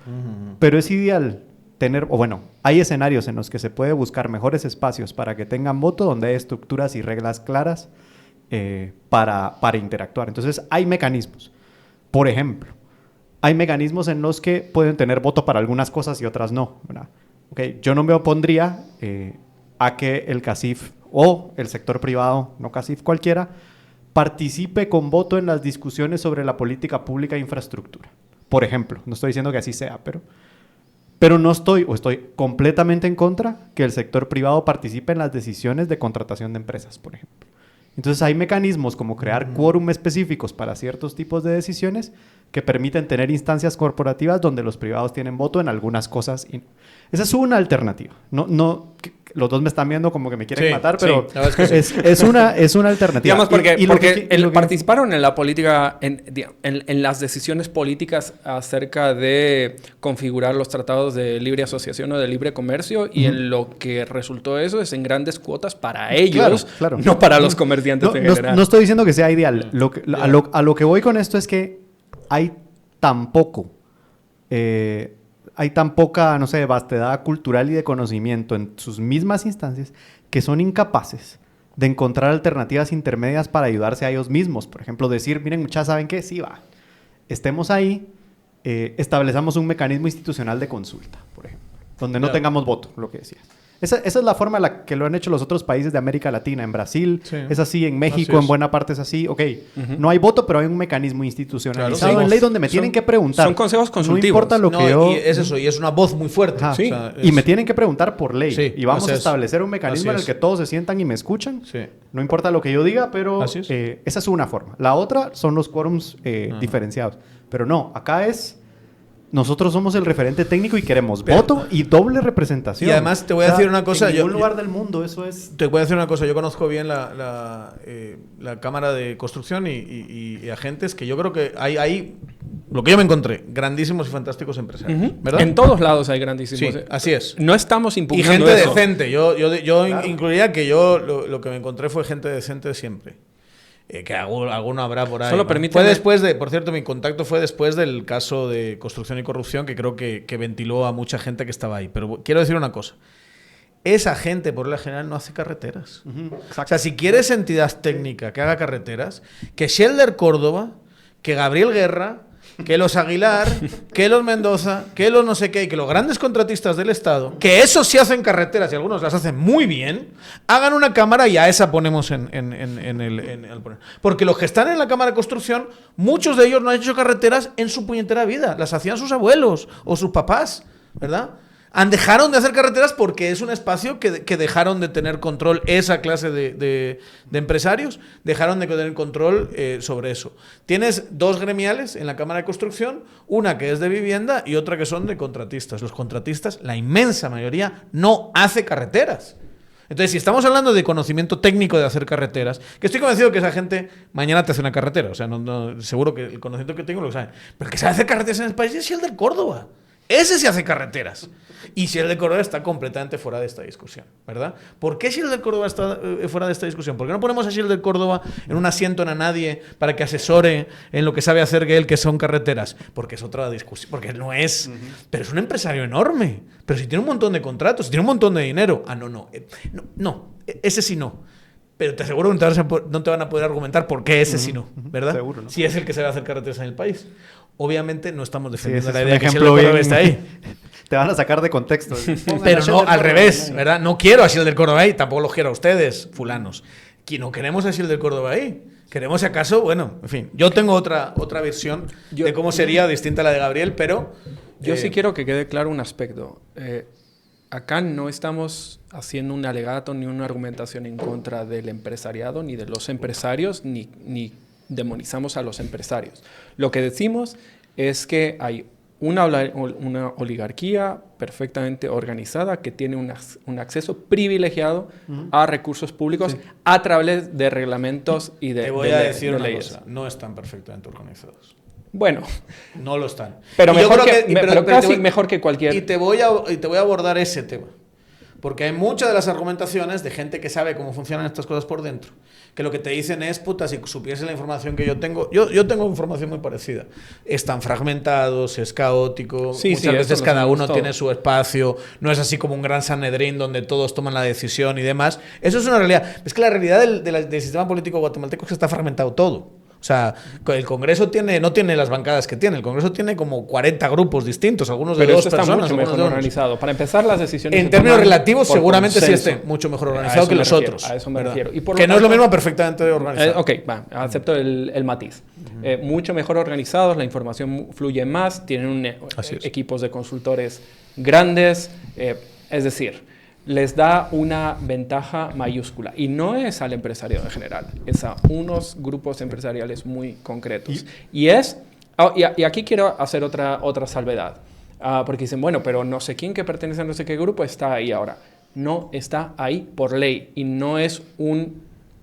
Pero es ideal tener... O bueno, hay escenarios en los que se puede buscar mejores espacios para que tengan voto, donde hay estructuras y reglas claras para interactuar. Entonces, hay mecanismos. Por ejemplo, hay mecanismos en los que pueden tener voto para algunas cosas y otras no, ¿verdad? Okay. Yo no me opondría a que el CACIF o el sector privado, no CACIF cualquiera, participe con voto en las discusiones sobre la política pública e infraestructura. Por ejemplo, no estoy diciendo que así sea, pero no estoy completamente en contra que el sector privado participe en las decisiones de contratación de empresas, por ejemplo. Entonces hay mecanismos como crear quórum específicos para ciertos tipos de decisiones que permiten tener instancias corporativas donde los privados tienen voto en algunas cosas. Esa es una alternativa. Los dos me están viendo como que me quieren matar, pero es una alternativa. Digamos, porque participaron en la política, en las decisiones políticas acerca de configurar los tratados de libre asociación o de libre comercio, y en lo que resultó eso es en grandes cuotas para ellos, claro. No para los comerciantes en general. No estoy diciendo que sea ideal. A lo que voy con esto es que hay tan poca, no sé, vastedad cultural y de conocimiento en sus mismas instancias que son incapaces de encontrar alternativas intermedias para ayudarse a ellos mismos. Por ejemplo, decir, miren, muchachos, ¿saben qué? Sí, va. Estemos ahí, establezamos un mecanismo institucional de consulta, por ejemplo, donde no tengamos voto, lo que decías. Esa es la forma en la que lo han hecho los otros países de América Latina. En Brasil es así, en México en buena parte es así. Ok, no hay voto, pero hay un mecanismo institucionalizado en ley donde me tienen que preguntar. Son consejos consultivos. No importa lo que yo... Y es eso, y es una voz muy fuerte. O sea, y me tienen que preguntar por ley. Y vamos a establecer un mecanismo en el que todos se sientan y me escuchan. No importa lo que yo diga, pero esa es una forma. La otra son los quórums diferenciados. Pero no, acá es... Nosotros somos el referente técnico y queremos voto y doble representación. Y además te voy a decir una cosa. En ningún lugar del mundo eso es... Te voy a decir una cosa. Yo conozco bien la Cámara de Construcción y agentes que yo creo que hay lo que yo me encontré, grandísimos y fantásticos empresarios. ¿Verdad? En todos lados hay grandísimos. Sí, así es. No estamos impugnando y gente eso. decente. Yo incluiría que lo que me encontré fue gente decente siempre. Que alguno habrá por ahí. Solo Fue después por cierto, mi contacto fue después del caso de corrupción y corrupción, que creo que ventiló a mucha gente que estaba ahí. Pero quiero decir una cosa. Esa gente, por lo general, no hace carreteras. O sea, si quieres entidad técnica que haga carreteras, que Shelder Córdoba, que Gabriel Guerra, que los Aguilar, que los Mendoza, que los no sé qué, y que los grandes contratistas del Estado, que esos sí hacen carreteras y algunos las hacen muy bien, hagan una cámara y a esa ponemos en el... Porque los que están en la Cámara de Construcción, muchos de ellos no han hecho carreteras en su puñetera vida. Las hacían sus abuelos o sus papás, ¿verdad? Dejaron de hacer carreteras porque es un espacio que dejaron de tener control esa clase de empresarios, dejaron de tener control sobre eso. Tienes dos gremiales en la Cámara de Construcción, una que es de vivienda y otra que son de contratistas. Los contratistas, la inmensa mayoría, no hace carreteras. Entonces, si estamos hablando de conocimiento técnico de hacer carreteras, que estoy convencido que esa gente mañana te hace una carretera, o sea, seguro que el conocimiento que tengo lo saben, pero el que sabe hacer carreteras en el país es el del Córdoba. Ese sí hace carreteras. Y Shell de Córdoba está completamente fuera de esta discusión, ¿verdad? ¿Por qué Shell de Córdoba está fuera de esta discusión? ¿Por qué no ponemos a Shell de Córdoba en un asiento en Anadie para que asesore en lo que sabe hacer él, que son carreteras? Porque es otra discusión. Porque no es... Pero es un empresario enorme. Pero si tiene un montón de contratos, si tiene un montón de dinero... No. Ese sí no. pero te aseguro que no te van a poder argumentar por qué ese sí no, ¿verdad? Seguro, ¿no? Si es el que sabe hacer carreteras en el país. Obviamente no estamos defendiendo sí, la idea de que Isildo del Córdoba está ahí. Te van a sacar de contexto. Pero no, al revés, ¿verdad? No quiero a Isildo del Córdoba ahí, tampoco los quiero a ustedes, fulanos. No queremos a Isildo del Córdoba ahí. Queremos, si acaso, bueno, en fin. Yo tengo otra versión de cómo sería distinta a la de Gabriel, pero... Yo sí quiero que quede claro un aspecto. Acá no estamos haciendo un alegato ni una argumentación en contra del empresariado, ni de los empresarios, ni demonizamos a los empresarios. Lo que decimos es que hay una oligarquía perfectamente organizada que tiene un acceso privilegiado a recursos públicos a través de reglamentos y de leyes. Te voy a decir una cosa, no están perfectamente organizados. Bueno. No lo están. Pero mejor que cualquier... Y te voy a abordar ese tema. Porque hay muchas de las argumentaciones de gente que sabe cómo funcionan estas cosas por dentro. Que lo que te dicen es, puta, si supiese la información que yo tengo... Yo tengo información muy parecida. Están fragmentados, es caótico. Muchas veces cada uno tiene su espacio. No es así como un gran Sanedrín donde todos toman la decisión y demás. Eso es una realidad. Es que la realidad del sistema político guatemalteco es que está fragmentado todo. O sea, el Congreso no tiene las bancadas que tiene. El Congreso tiene como 40 grupos distintos, algunos de dos personas. Pero está mucho mejor organizado. Para empezar, las decisiones... En términos relativos, seguramente sí esté mucho mejor organizado que los otros. A eso me refiero. Y que no es lo mismo perfectamente organizado. Acepto el matiz. Mucho mejor organizados, la información fluye más, tienen equipos de consultores grandes, es decir... les da una ventaja mayúscula. Y no es al empresariado en general, es a unos grupos empresariales muy concretos. Y aquí quiero hacer otra salvedad. Porque dicen, bueno, pero no sé quién que pertenece a no sé qué grupo está ahí ahora. No está ahí por ley y no es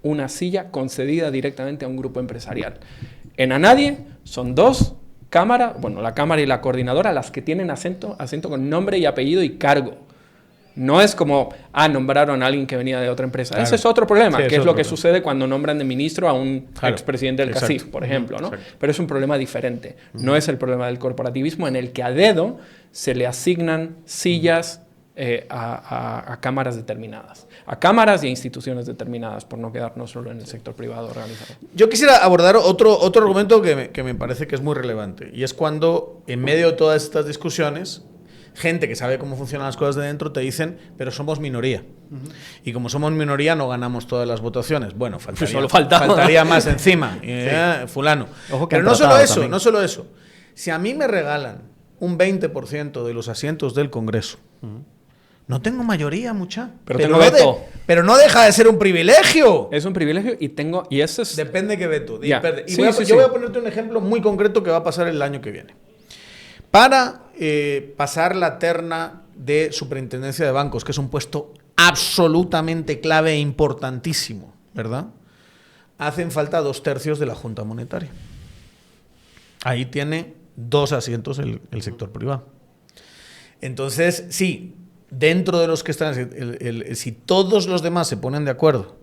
una silla concedida directamente a un grupo empresarial. En Anadie son dos cámaras, bueno, la cámara y la coordinadora, las que tienen acento con nombre y apellido y cargo. No es como, nombraron a alguien que venía de otra empresa. Claro. Ese es otro problema, que es lo que sucede cuando nombran de ministro a un expresidente del CACIF, por ejemplo, ¿no? Pero es un problema diferente. No es el problema del corporativismo en el que a dedo se le asignan sillas a cámaras determinadas. A cámaras y a instituciones determinadas, por no quedarnos solo en el sector privado organizado. Yo quisiera abordar otro argumento que me parece que es muy relevante. Y es cuando, en medio de todas estas discusiones... gente que sabe cómo funcionan las cosas de dentro te dicen, pero somos minoría. Y como somos minoría no ganamos todas las votaciones. Bueno, faltaría más encima. Fulano. Pero no solo eso. Si a mí me regalan un 20% de los asientos del Congreso, no tengo mayoría, pero no deja de ser un privilegio. Es un privilegio y eso es... Depende qué veto. Yo voy a ponerte un ejemplo muy concreto que va a pasar el año que viene. Para pasar la terna de superintendencia de bancos, que es un puesto absolutamente clave e importantísimo, ¿verdad? Hacen falta 2/3 de la Junta Monetaria. Ahí tiene 2 asientos el sector privado. Entonces, sí, dentro de los que están, si todos los demás se ponen de acuerdo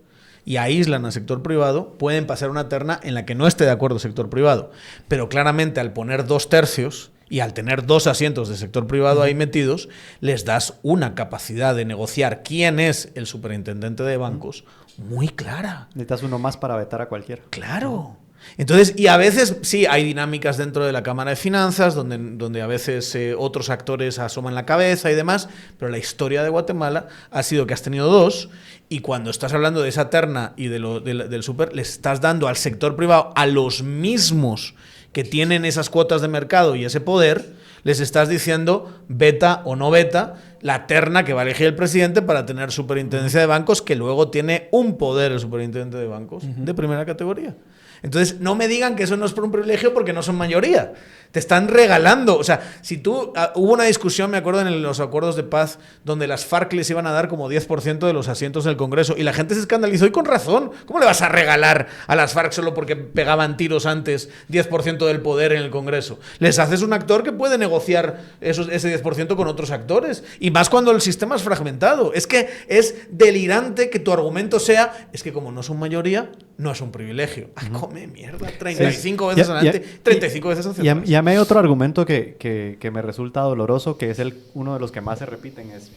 y aíslan al sector privado, pueden pasar una terna en la que no esté de acuerdo el sector privado. Pero claramente al poner 2/3 y al tener 2 asientos del sector privado ahí metidos, les das una capacidad de negociar quién es el superintendente de bancos muy clara. Necesitas uno más para vetar a cualquiera. Claro. Entonces, y a veces sí hay dinámicas dentro de la Cámara de Finanzas donde a veces otros actores asoman la cabeza y demás, pero la historia de Guatemala ha sido que has tenido 2 y cuando estás hablando de esa terna y del super, le estás dando al sector privado, a los mismos que tienen esas cuotas de mercado y ese poder, les estás diciendo veta o no veta la terna que va a elegir el presidente para tener superintendencia de bancos, que luego tiene un poder el superintendente de bancos de primera categoría. Entonces, no me digan que eso no es por un privilegio porque no son mayoría. Te están regalando. O sea, si hubo una discusión, me acuerdo, en los acuerdos de paz, donde las FARC les iban a dar como 10% de los asientos del Congreso y la gente se escandalizó y con razón. ¿Cómo le vas a regalar a las FARC solo porque pegaban tiros antes 10% del poder en el Congreso? Les haces un actor que puede negociar ese 10% con otros actores. Y más cuando el sistema es fragmentado. Es que es delirante que tu argumento sea, es que como no son mayoría, no es un privilegio. Ay, come mierda, 35 veces adelante, 35 veces hacia atrás. Y a mí hay otro argumento que me resulta doloroso, que es uno de los que más se repiten, es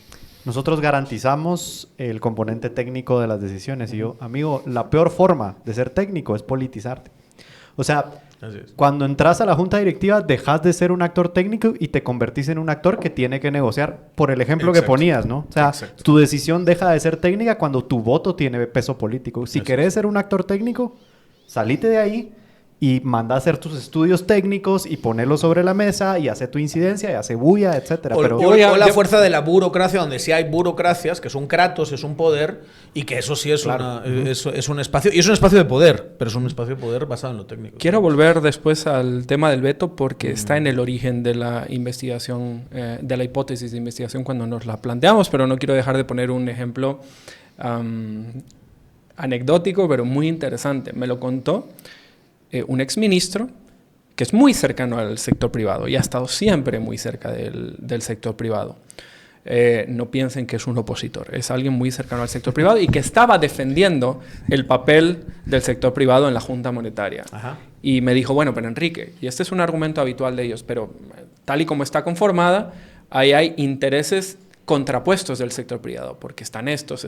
nosotros garantizamos el componente técnico de las decisiones. Y yo, amigo, la peor forma de ser técnico es politizarte. O sea, cuando entras a la junta directiva, dejas de ser un actor técnico y te convertís en un actor que tiene que negociar, por el ejemplo que ponías, ¿no? O sea, tu decisión deja de ser técnica cuando tu voto tiene peso político. Si querés ser un actor técnico, salite de ahí y manda a hacer tus estudios técnicos y ponerlos sobre la mesa y hace tu incidencia y hace bulla, etcétera. O la fuerza de la burocracia, donde sí hay burocracias, que son kratos, es un poder, y que eso sí es, es un espacio, y es un espacio de poder, pero es un espacio de poder basado en lo técnico. Quiero volver después al tema del veto porque está en el origen de la investigación, de la hipótesis de investigación cuando nos la planteamos, pero no quiero dejar de poner un ejemplo anecdótico, pero muy interesante. Me lo contó un exministro que es muy cercano al sector privado y ha estado siempre muy cerca del sector privado. No piensen que es un opositor, es alguien muy cercano al sector privado y que estaba defendiendo el papel del sector privado en la Junta Monetaria. Ajá. Y me dijo, bueno, pero Enrique, y este es un argumento habitual de ellos, pero tal y como está conformada, ahí hay intereses contrapuestos del sector privado, porque están estos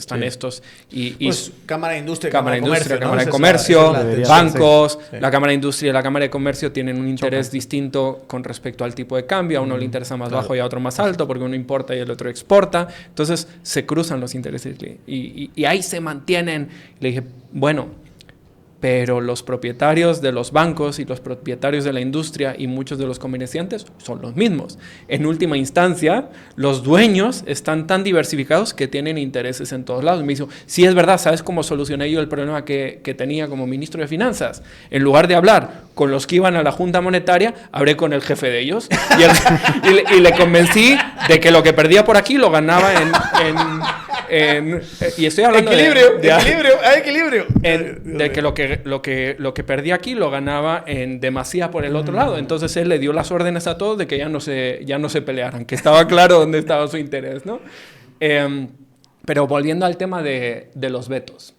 y pues, Cámara de Industria, Cámara de Comercio, bancos, la Cámara de Industria y la Cámara de Comercio tienen un interés distinto con respecto al tipo de cambio, a uno le interesa más bajo y a otro más alto, porque uno importa y el otro exporta, entonces se cruzan los intereses y ahí se mantienen. Le dije, bueno, pero los propietarios de los bancos y los propietarios de la industria y muchos de los comerciantes son los mismos. En última instancia, los dueños están tan diversificados que tienen intereses en todos lados. Me dijo, sí, es verdad, ¿sabes cómo solucioné yo el problema que tenía como ministro de Finanzas? En lugar de hablar con los que iban a la Junta Monetaria, hablé con el jefe de ellos y le convencí de que lo que perdía por aquí lo ganaba y estoy hablando hay equilibrio. De que lo que perdía aquí lo ganaba en demasía por el otro lado. Entonces él le dio las órdenes a todos de que ya no se pelearan, que estaba claro dónde estaba su interés, ¿no? Pero volviendo al tema de los vetos.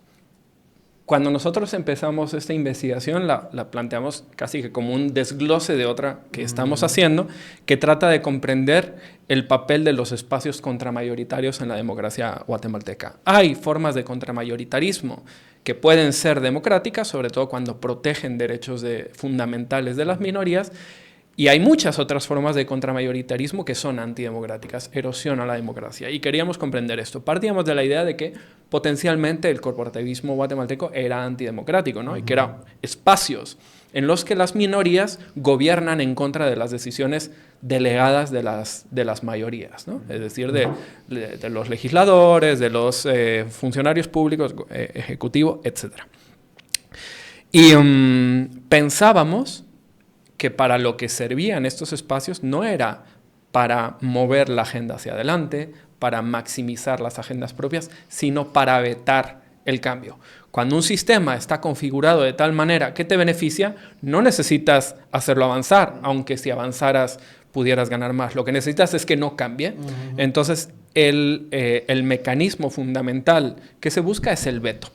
Cuando nosotros empezamos esta investigación, la planteamos casi que como un desglose de otra que estamos haciendo, que trata de comprender el papel de los espacios contramayoritarios en la democracia guatemalteca. Hay formas de contramayoritarismo que pueden ser democráticas, sobre todo cuando protegen derechos fundamentales de las minorías, y hay muchas otras formas de contramayoritarismo que son antidemocráticas, erosiona la democracia. Y queríamos comprender esto. Partíamos de la idea de que potencialmente el corporativismo guatemalteco era antidemocrático, ¿no? Y que eran espacios en los que las minorías gobiernan en contra de las decisiones delegadas de las mayorías, ¿no? Es decir, de los legisladores, de los funcionarios públicos, ejecutivo, etc. Y pensábamos que para lo que servían estos espacios no era para mover la agenda hacia adelante, para maximizar las agendas propias, sino para vetar el cambio. Cuando un sistema está configurado de tal manera que te beneficia, no necesitas hacerlo avanzar, aunque si avanzaras pudieras ganar más. Lo que necesitas es que no cambie. Entonces, el mecanismo fundamental que se busca es el veto.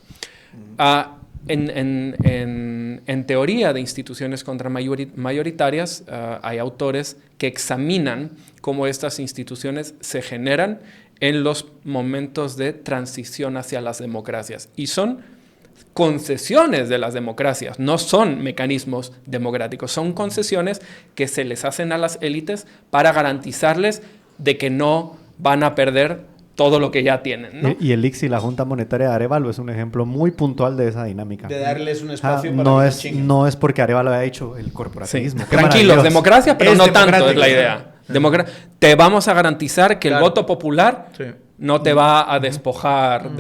En teoría de instituciones contramayoritarias, hay autores que examinan cómo estas instituciones se generan en los momentos de transición hacia las democracias. Y son concesiones de las democracias, no son mecanismos democráticos, son concesiones que se les hacen a las élites para garantizarles de que no van a perder todo lo que ya tienen, ¿no? Y el ICSI, la Junta Monetaria de Arévalo, es un ejemplo muy puntual de esa dinámica. De darles un espacio para que no es porque Arévalo haya hecho el corporativismo. Sí. Tranquilos, democracia, pero no tanto es la idea. Te vamos a garantizar que el voto popular no te va a despojar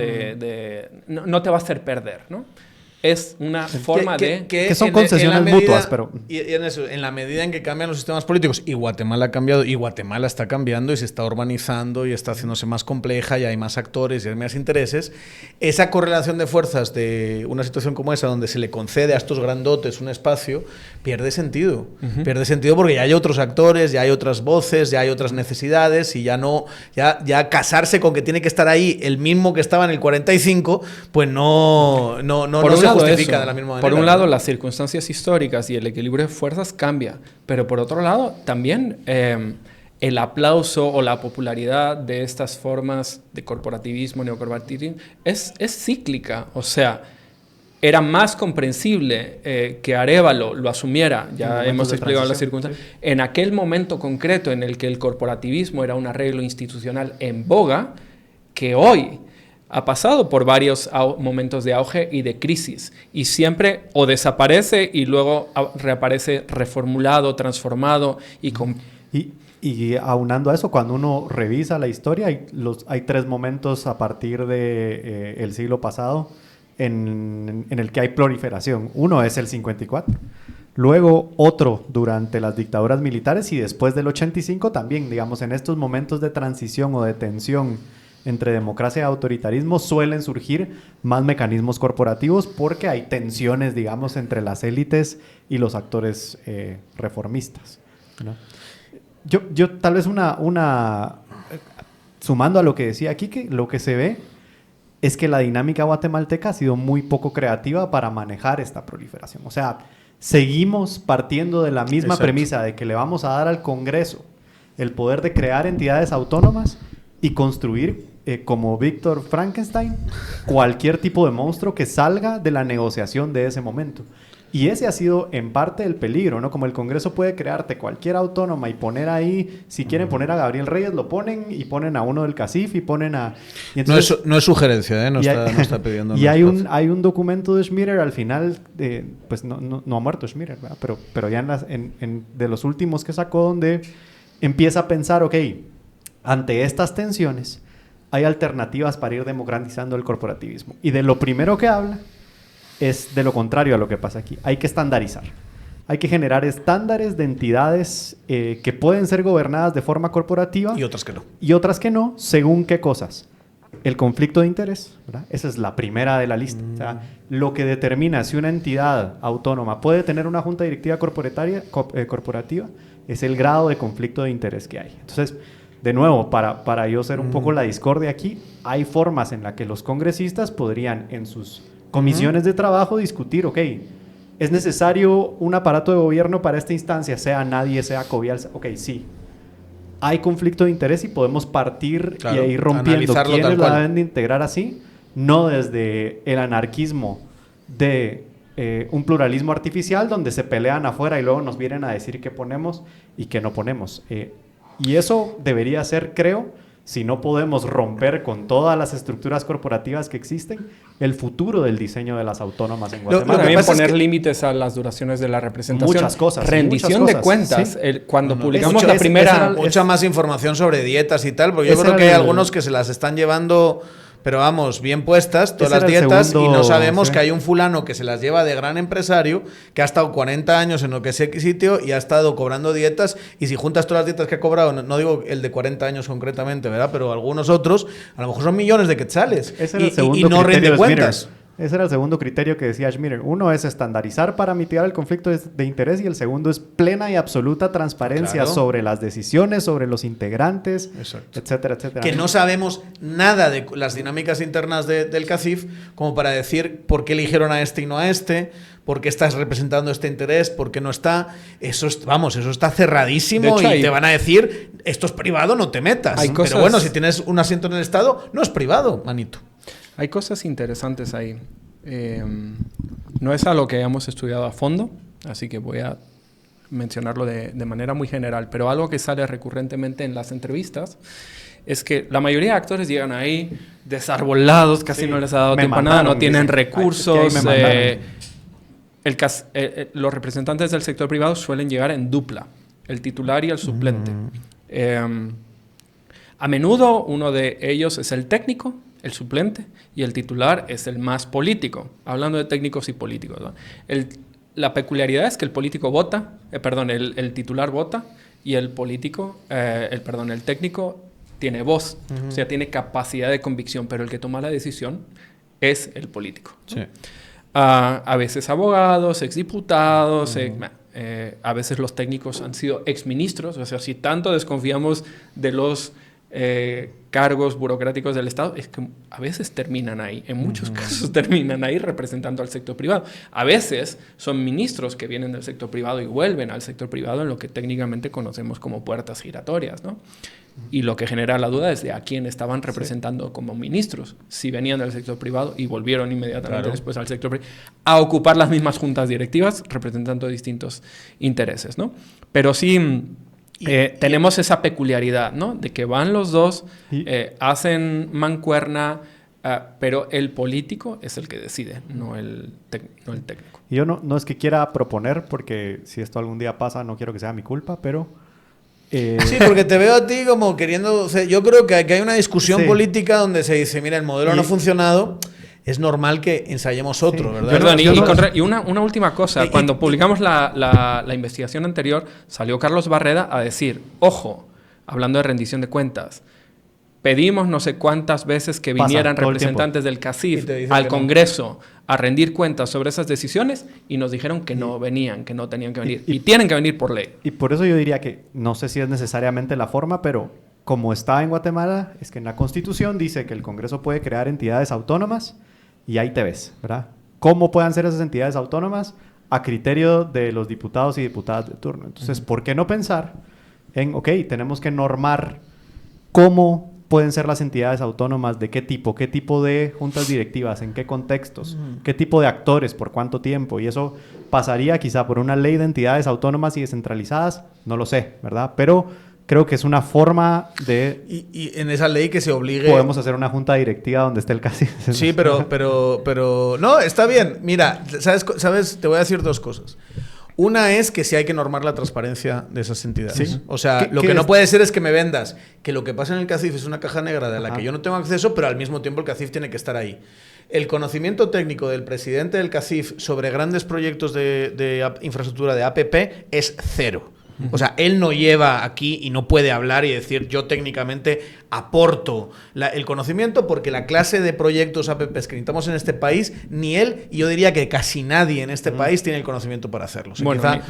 no te va a hacer perder, ¿no? Es una forma que son concesiones mutuas, pero... Y en la medida en que cambian los sistemas políticos, y Guatemala ha cambiado, y Guatemala está cambiando, y se está urbanizando, y está haciéndose más compleja, y hay más actores, y hay más intereses, esa correlación de fuerzas de una situación como esa, donde se le concede a estos grandotes un espacio, pierde sentido. Pierde sentido porque ya hay otros actores, ya hay otras voces, ya hay otras necesidades, y ya casarse con que tiene que estar ahí el mismo que estaba en el 45, pues no se justifica de la misma manera. Por un lado, las circunstancias históricas y el equilibrio de fuerzas cambia, pero por otro lado, también el aplauso o la popularidad de estas formas de corporativismo, neocorporativismo, es cíclica. O sea, era más comprensible que Arévalo lo asumiera, ya hemos explicado las circunstancias, sí. En aquel momento concreto en el que el corporativismo era un arreglo institucional en boga, que hoy ha pasado por varios momentos de auge y de crisis, y siempre o desaparece y luego reaparece reformulado, transformado Y aunando a eso, cuando uno revisa la historia, hay 3 momentos a partir de el siglo pasado en el que hay proliferación. Uno es el 54. Luego otro durante las dictaduras militares y después del 85 también, digamos, en estos momentos de transición o de tensión entre democracia y autoritarismo suelen surgir más mecanismos corporativos porque hay tensiones, digamos, entre las élites y los actores reformistas, ¿no? Yo tal vez sumando a lo que decía aquí, que lo que se ve es que la dinámica guatemalteca ha sido muy poco creativa para manejar esta proliferación. O sea, seguimos partiendo de la misma premisa de que le vamos a dar al Congreso el poder de crear entidades autónomas y construir, como Víctor Frankenstein, cualquier tipo de monstruo que salga de la negociación de ese momento. Y ese ha sido en parte el peligro, ¿no? Como el Congreso puede crearte cualquier autónoma y poner ahí, si quieren poner a Gabriel Reyes, lo ponen y ponen a uno del CACIF y ponen a... Y entonces, no es sugerencia, ¿eh? No está pidiendo... Y hay un documento de Schmirer al final, pues no ha muerto Schmirer, ¿verdad? Pero ya de los últimos que sacó, donde empieza a pensar, ok, ante estas tensiones hay alternativas para ir democratizando el corporativismo. Y de lo primero que habla es de lo contrario a lo que pasa aquí. Hay que estandarizar. Hay que generar estándares de entidades que pueden ser gobernadas de forma corporativa. Y otras que no. Y otras que no, según qué cosas. El conflicto de interés, ¿verdad? Esa es la primera de la lista. O sea, lo que determina si una entidad autónoma puede tener una junta directiva corporativa es el grado de conflicto de interés que hay. Entonces, de nuevo, para yo ser un poco la discordia aquí, hay formas en las que los congresistas podrían en sus comisiones de trabajo discutir, ok, ¿es necesario un aparato de gobierno para esta instancia? Sea nadie, sea Covial, ok, sí. Hay conflicto de interés y podemos partir y ir rompiendo quiénes la deben de integrar así, no desde el anarquismo de un pluralismo artificial donde se pelean afuera y luego nos vienen a decir qué ponemos y qué no ponemos. Y eso debería ser, creo, si no podemos romper con todas las estructuras corporativas que existen, el futuro del diseño de las autónomas en Guatemala. También poner límites a las duraciones de la representación. Muchas cosas. Rendición de cuentas. Sí. Cuando publicamos la primera... Mucha más información sobre dietas y tal, porque yo creo que hay algunos que se las están llevando... Pero vamos, bien puestas todas las dietas y no sabemos que hay un fulano que se las lleva de gran empresario que ha estado 40 años en lo que sea sitio y ha estado cobrando dietas y si juntas todas las dietas que ha cobrado, no digo el de 40 años concretamente, ¿verdad? Pero algunos otros, a lo mejor son millones de quetzales y no rinde cuentas. Ese era el segundo criterio que decía Schmirer. Uno es estandarizar para mitigar el conflicto de interés y el segundo es plena y absoluta transparencia sobre las decisiones, sobre los integrantes, etcétera, etcétera. Que no sabemos nada de las dinámicas internas del CACIF como para decir por qué eligieron a este y no a este, por qué estás representando este interés, por qué no está. Eso está cerradísimo y te van a decir esto es privado, no te metas. Pero bueno, si tienes un asiento en el Estado, no es privado, manito. Hay cosas interesantes ahí. No es algo que hayamos estudiado a fondo, así que voy a mencionarlo de manera muy general, pero algo que sale recurrentemente en las entrevistas es que la mayoría de actores llegan ahí desarbolados, casi no les ha dado tiempo a nada, no tienen recursos. Los representantes del sector privado suelen llegar en dupla, el titular y el suplente. A menudo uno de ellos es el técnico, el suplente, y el titular es el más político. Hablando de técnicos y políticos, ¿no? La peculiaridad es que el político vota, el titular vota y el político, el técnico tiene voz, o sea, tiene capacidad de convicción, pero el que toma la decisión es el político, ¿no? Sí. A veces abogados, exdiputados, a veces los técnicos han sido exministros, o sea, si tanto desconfiamos de los cargos burocráticos del Estado, es que a veces terminan ahí, en muchos casos terminan ahí representando al sector privado. A veces son ministros que vienen del sector privado y vuelven al sector privado en lo que técnicamente conocemos como puertas giratorias, ¿no? Y lo que genera la duda es de a quién estaban representando como ministros, si venían del sector privado y volvieron inmediatamente después al sector privado a ocupar las mismas juntas directivas representando distintos intereses, ¿no? Pero sí... tenemos esa peculiaridad, ¿no? De que van los dos, hacen mancuerna, pero el político es el que decide, no el técnico. Y yo no es que quiera proponer, porque si esto algún día pasa, no quiero que sea mi culpa, pero... Sí, porque te veo a ti como queriendo... O sea, yo creo que hay una discusión política donde se dice, mira, el modelo no ha funcionado... Es normal que ensayemos otro, ¿verdad? Perdón, y una última cosa. Cuando publicamos la investigación anterior, salió Carlos Barreda a decir, ojo, hablando de rendición de cuentas, pedimos no sé cuántas veces que vinieran representantes del CACIF al Congreso a rendir cuentas sobre esas decisiones y nos dijeron que no venían, que no tenían que venir. Y tienen que venir por ley. Y por eso yo diría que no sé si es necesariamente la forma, pero como está en Guatemala, es que en la Constitución dice que el Congreso puede crear entidades autónomas. Y ahí te ves, ¿verdad? ¿Cómo puedan ser esas entidades autónomas? A criterio de los diputados y diputadas de turno. Entonces, ¿por qué no pensar en, tenemos que normar cómo pueden ser las entidades autónomas, de qué tipo de juntas directivas, en qué contextos, qué tipo de actores, por cuánto tiempo? Y eso pasaría quizá por una ley de entidades autónomas y descentralizadas, no lo sé, ¿verdad? Pero... creo que es una forma de... Y en esa ley que se obligue... Podemos hacer una junta directiva donde esté el CACIF. Sí, pero... No, está bien. Mira, ¿sabes? Te voy a decir dos cosas. Una es que sí hay que normar la transparencia de esas entidades. ¿Sí? O sea, lo que no puede ser es que me vendas que lo que pasa en el CACIF es una caja negra de la que yo no tengo acceso, pero al mismo tiempo el CACIF tiene que estar ahí. El conocimiento técnico del presidente del CACIF sobre grandes proyectos de infraestructura de APP es cero. O sea, él no lleva aquí y no puede hablar y decir yo técnicamente aporto el conocimiento, porque la clase de proyectos APPs que necesitamos en este país, ni él, y yo diría que casi nadie en este país tiene el conocimiento para hacerlo. O sea, bueno, quizá,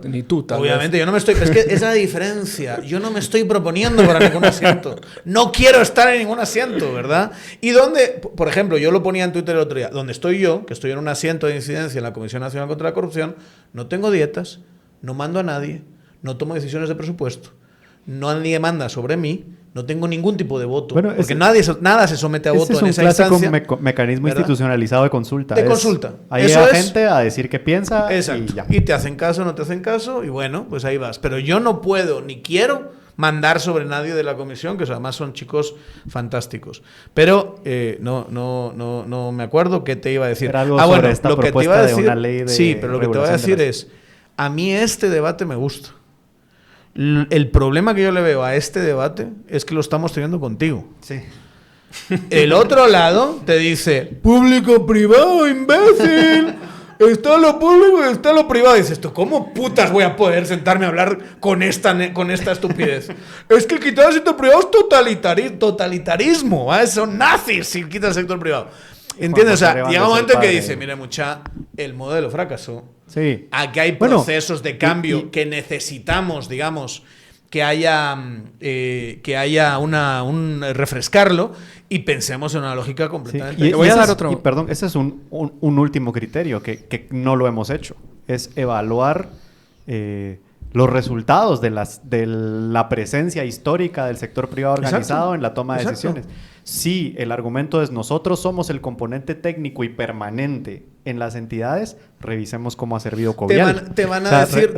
ni tú tal obviamente, vez. Yo no me estoy... Es que esa es la diferencia. Yo no me estoy proponiendo para ningún asiento. No quiero estar en ningún asiento, ¿verdad? Y donde, por ejemplo, yo lo ponía en Twitter el otro día, donde estoy yo, que estoy en un asiento de incidencia en la Comisión Nacional contra la Corrupción, no tengo dietas, no mando a nadie, no tomo decisiones de presupuesto, nadie manda sobre mí, no tengo ningún tipo de voto, porque nada se somete a voto en esa instancia. Es un clásico mecanismo institucionalizado de consulta. De consulta. Ahí llega gente a decir qué piensa. Exacto. Y te hacen caso, no te hacen caso, y bueno, pues ahí vas. Pero yo no puedo ni quiero mandar sobre nadie de la comisión, que además son chicos fantásticos. Pero no me acuerdo qué te iba a decir. Era algo sobre esta propuesta de una ley de sí, pero lo que te voy a decir es, a mí este debate me gusta. El problema que yo le veo a este debate es que lo estamos teniendo contigo. Sí. El otro lado te dice, público-privado, imbécil. Está lo público y está lo privado. Y dices, ¿cómo putas voy a poder sentarme a hablar con esta estupidez? Es que quitar el sector privado es totalitarismo. ¿Vale? Son nazis si quitan el sector privado. ¿Entiendes? O sea, llega un momento en que dice, mira, mucha, el modelo fracasó. Sí. Aquí hay procesos de cambio que necesitamos, digamos, que haya un refrescarlo, y pensemos en una lógica completamente... Y voy a dar otro... Perdón, ese es un último criterio que no lo hemos hecho. Es evaluar los resultados de la presencia histórica del sector privado organizado en la toma de decisiones. Si el argumento es nosotros somos el componente técnico y permanente en las entidades, revisemos cómo ha servido Covial. Te van a decir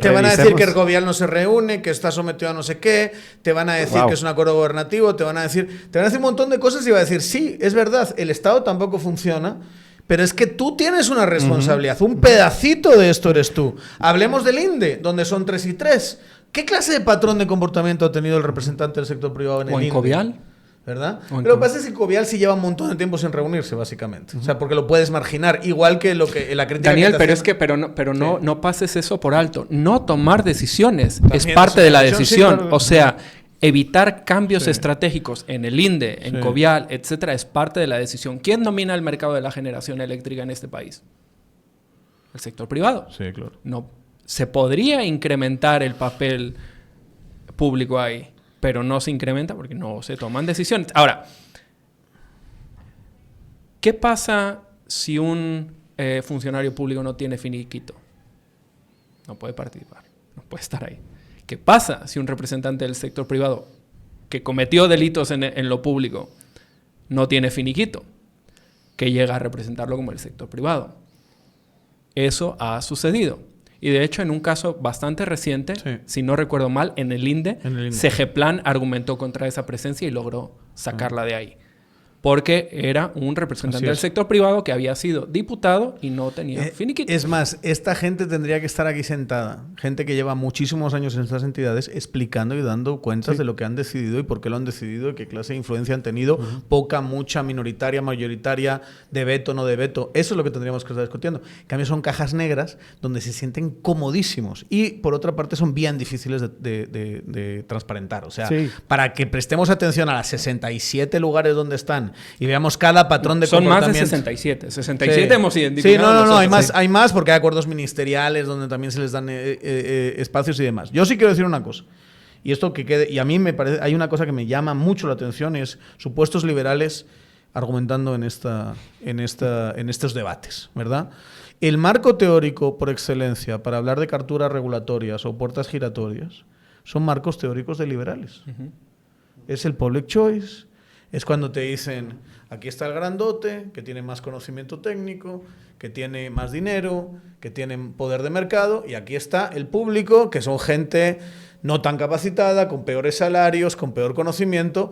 que el Covial no se reúne, que está sometido a no sé qué, te van a decir que es un acuerdo gubernativo, te van a decir un montón de cosas y va a decir, sí, es verdad, el Estado tampoco funciona, pero es que tú tienes una responsabilidad, un pedacito de esto eres tú. Hablemos del INDE, donde son 3 y 3. ¿Qué clase de patrón de comportamiento ha tenido el representante del sector privado en el INDE? Covial? ¿Verdad? Pero lo que pasa es que Covial sí lleva un montón de tiempo sin reunirse, básicamente. O sea, porque lo puedes marginar, igual que la crítica... Daniel, pero no pases eso por alto. No tomar decisiones es parte de la decisión. Sí, claro. O sea, evitar cambios estratégicos en el INDE, en Covial, etcétera, es parte de la decisión. ¿Quién domina el mercado de la generación eléctrica en este país? El sector privado. Sí, claro. No, se podría incrementar el papel público ahí. pero no se incrementa porque no se toman decisiones. Ahora, ¿qué pasa si un funcionario público no tiene finiquito? No puede participar, no puede estar ahí. ¿Qué pasa si un representante del sector privado que cometió delitos en lo público no tiene finiquito, que llega a representarlo como el sector privado? Eso ha sucedido. Y de hecho, en un caso bastante reciente, sí, si no recuerdo mal, en el INDE, CGPLAN argumentó contra esa presencia y logró sacarla de ahí. Porque era un representante del sector privado que había sido diputado y no tenía finiquito. Es más, esta gente tendría que estar aquí sentada. Gente que lleva muchísimos años en estas entidades explicando y dando cuentas de lo que han decidido y por qué lo han decidido y qué clase de influencia han tenido. Poca, mucha, minoritaria, mayoritaria, de veto, no de veto. Eso es lo que tendríamos que estar discutiendo. En cambio, son cajas negras donde se sienten comodísimos. Y, por otra parte, son bien difíciles de transparentar. O sea, para que prestemos atención a las 67 lugares donde están y veamos cada patrón de comportamiento. Son más de 67. 67 hemos identificado. Sí, no, hay más porque hay acuerdos ministeriales donde también se les dan espacios y demás. Yo sí quiero decir una cosa, y esto que quede, y a mí me parece, hay una cosa que me llama mucho la atención, es supuestos liberales argumentando en estos debates, ¿verdad? El marco teórico por excelencia para hablar de capturas regulatorias o puertas giratorias son marcos teóricos de liberales. Es el public choice. Es cuando te dicen, aquí está el grandote, que tiene más conocimiento técnico, que tiene más dinero, que tiene poder de mercado, y aquí está el público, que son gente no tan capacitada, con peores salarios, con peor conocimiento,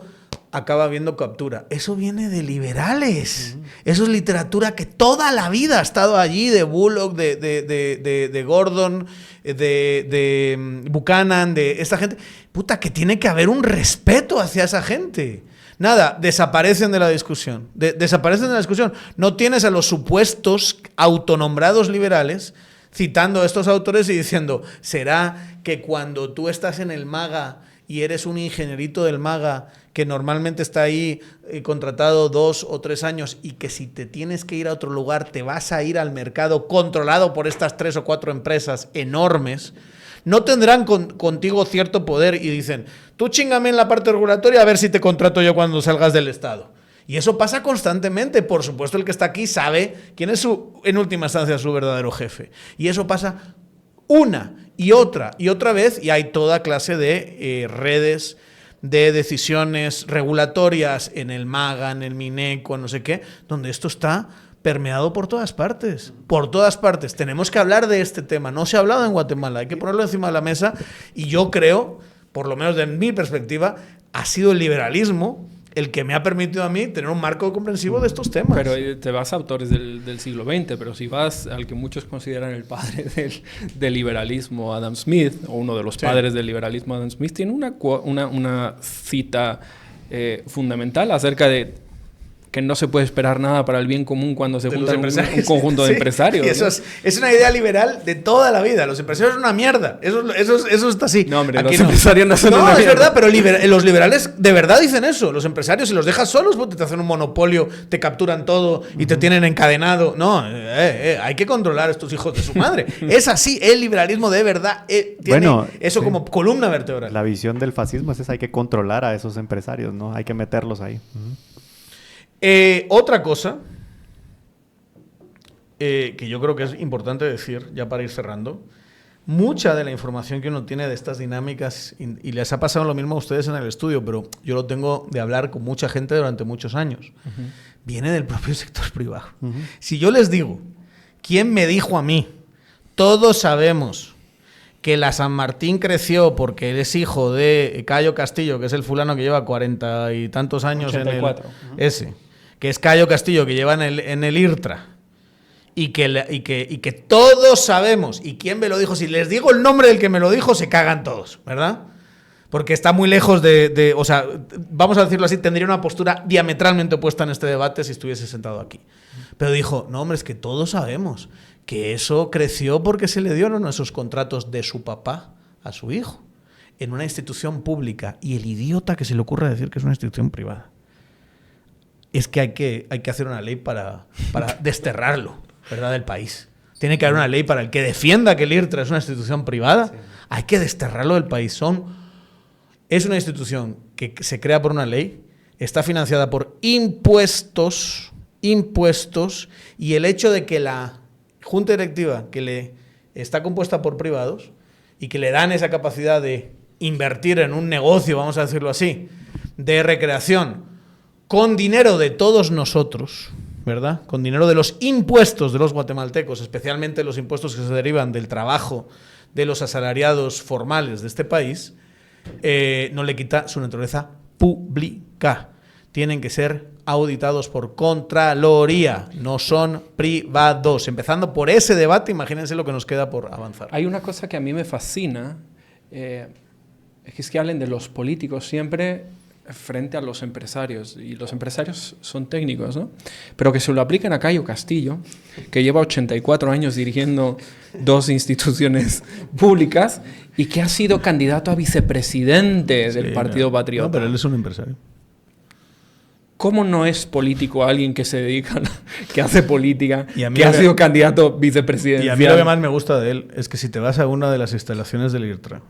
acaba viendo captura. Eso viene de liberales. Eso es literatura que toda la vida ha estado allí, de Bullock, de Gordon, de Buchanan, de esta gente. Puta, que tiene que haber un respeto hacia esa gente. Nada, desaparecen de la discusión. Desaparecen de la discusión. No tienes a los supuestos autonombrados liberales citando a estos autores y diciendo, ¿será que cuando tú estás en el MAGA y eres un ingenierito del MAGA que normalmente está ahí contratado 2 o 3 años y que si te tienes que ir a otro lugar te vas a ir al mercado controlado por estas 3 o 4 empresas enormes? No tendrán contigo cierto poder y dicen, tú chíngame en la parte regulatoria a ver si te contrato yo cuando salgas del Estado. Y eso pasa constantemente. Por supuesto, el que está aquí sabe quién es en última instancia su verdadero jefe. Y eso pasa una y otra vez, y hay toda clase de redes de decisiones regulatorias en el MAGA, en el Mineco, no sé qué, donde esto está permeado por todas partes. Por todas partes. Tenemos que hablar de este tema. No se ha hablado en Guatemala. Hay que ponerlo encima de la mesa. Y yo creo, por lo menos de mi perspectiva, ha sido el liberalismo el que me ha permitido a mí tener un marco comprensivo de estos temas. Pero te vas a autores del siglo XX, pero si vas al que muchos consideran el padre del liberalismo, Adam Smith, o uno de los padres del liberalismo, Adam Smith, tiene una cita fundamental acerca de que no se puede esperar nada para el bien común cuando se juntan un conjunto de empresarios. Eso es una idea liberal de toda la vida. Los empresarios son una mierda. Eso está así. No, hombre, aquí los empresarios no son una mierda. No, es verdad, pero los liberales de verdad dicen eso. Los empresarios, si los dejas solos, te hacen un monopolio, te capturan todo y te tienen encadenado. No, hay que controlar a estos hijos de su madre. Es así. El liberalismo de verdad tiene eso como columna vertebral. La visión del fascismo es esa. Hay que controlar a esos empresarios, ¿no? Hay que meterlos ahí. Otra cosa que yo creo que es importante decir, ya para ir cerrando, mucha de la información que uno tiene de estas dinámicas, y les ha pasado lo mismo a ustedes en el estudio, pero yo lo tengo de hablar con mucha gente durante muchos años, viene del propio sector privado. Si yo les digo, ¿quién me dijo a mí? Todos sabemos que la San Martín creció porque él es hijo de Cayo Castillo, que es el fulano que lleva 40 y tantos años 84. Que es Cayo Castillo, que lleva en el IRTRA, y que todos sabemos, y quién me lo dijo, si les digo el nombre del que me lo dijo, se cagan todos, ¿verdad? Porque está muy lejos o sea, vamos a decirlo así, tendría una postura diametralmente opuesta en este debate si estuviese sentado aquí. Pero dijo, no, hombre, es que todos sabemos que eso creció porque se le dieron esos contratos de su papá a su hijo, en una institución pública, y el idiota que se le ocurre decir que es una institución privada. Es que hay que hacer una ley para desterrarlo, ¿verdad?, del país. Tiene que haber una ley para el que defienda que el IRTRA es una institución privada. Sí. Hay que desterrarlo del país. es una institución que se crea por una ley, está financiada por impuestos, y el hecho de que la junta directiva está compuesta por privados y que le dan esa capacidad de invertir en un negocio, vamos a decirlo así, de recreación, con dinero de todos nosotros, ¿verdad? Con dinero de los impuestos de los guatemaltecos, especialmente los impuestos que se derivan del trabajo de los asalariados formales de este país, no le quita su naturaleza pública. Tienen que ser auditados por Contraloría, no son privados. Empezando por ese debate, imagínense lo que nos queda por avanzar. Hay una cosa que a mí me fascina, es que hablen de los políticos siempre frente a los empresarios, y los empresarios son técnicos, ¿no? Pero que se lo apliquen a Cayo Castillo, que lleva 84 años dirigiendo 2 instituciones públicas y que ha sido candidato a vicepresidente del Partido Patriota. No, pero él es un empresario. ¿Cómo no es político alguien que se dedica, que hace política, que ha sido candidato vicepresidencial? Y a mí lo que más me gusta de él es que si te vas a una de las instalaciones del IRTRA,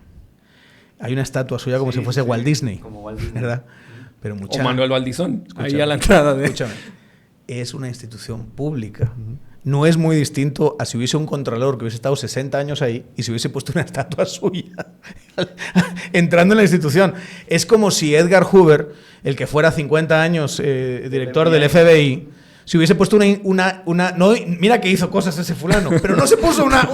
hay una estatua suya como si fuese Walt Disney. Como Walt Disney. ¿Verdad? Pero o Manuel Valdizón, ahí a la entrada de... Escúchame, es una institución pública. No es muy distinto a si hubiese un contralor que hubiese estado 60 años ahí y se hubiese puesto una estatua suya entrando en la institución. Es como si Edgar Hoover, el que fuera 50 años director del FBI, si hubiese puesto una no, mira que hizo cosas ese fulano, pero no se puso una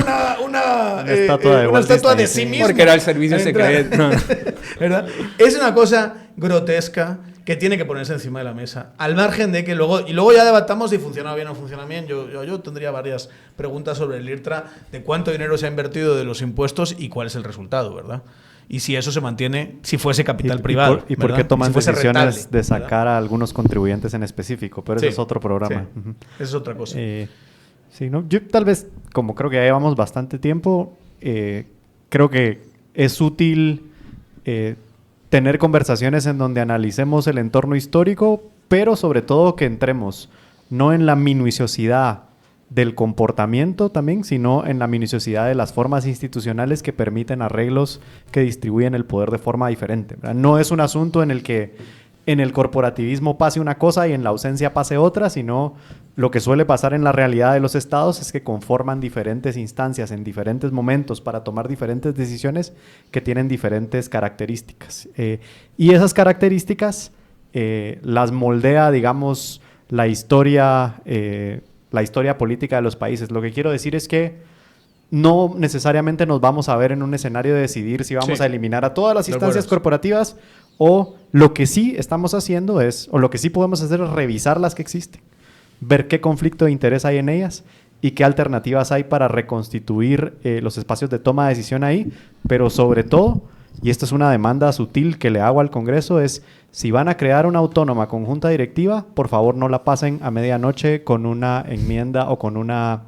estatua de sí mismo. Porque era el servicio secreto. No. ¿Verdad? Es una cosa grotesca que tiene que ponerse encima de la mesa. Al margen de que luego ya debatamos si funciona bien o funciona bien. Yo tendría varias preguntas sobre el IRTRA, de cuánto dinero se ha invertido de los impuestos y cuál es el resultado, ¿verdad? Y si eso se mantiene, si fuese capital privado. ¿Y por qué toman decisiones rentable, de sacar ¿verdad? A algunos contribuyentes en específico? Pero ese es otro programa. Sí. Esa es otra cosa. Sí, ¿no? Yo tal vez, como creo que ya llevamos bastante tiempo, creo que es útil tener conversaciones en donde analicemos el entorno histórico, pero sobre todo que entremos no en la minuciosidad del comportamiento también, sino en la minuciosidad de las formas institucionales que permiten arreglos que distribuyen el poder de forma diferente, ¿verdad? No es un asunto en el que en el corporativismo pase una cosa y en la ausencia pase otra, sino lo que suele pasar en la realidad de los estados es que conforman diferentes instancias en diferentes momentos para tomar diferentes decisiones que tienen diferentes características. Y esas características las moldea, digamos, la historia política de los países. Lo que quiero decir es que no necesariamente nos vamos a ver en un escenario de decidir si vamos a eliminar a todas las instancias corporativas, o lo que sí estamos haciendo es, o lo que sí podemos hacer es revisar las que existen, ver qué conflicto de interés hay en ellas y qué alternativas hay para reconstituir los espacios de toma de decisión ahí, pero sobre todo, y esta es una demanda sutil que le hago al Congreso, es si van a crear una autónoma con junta directiva, por favor no la pasen a medianoche con una enmienda o con una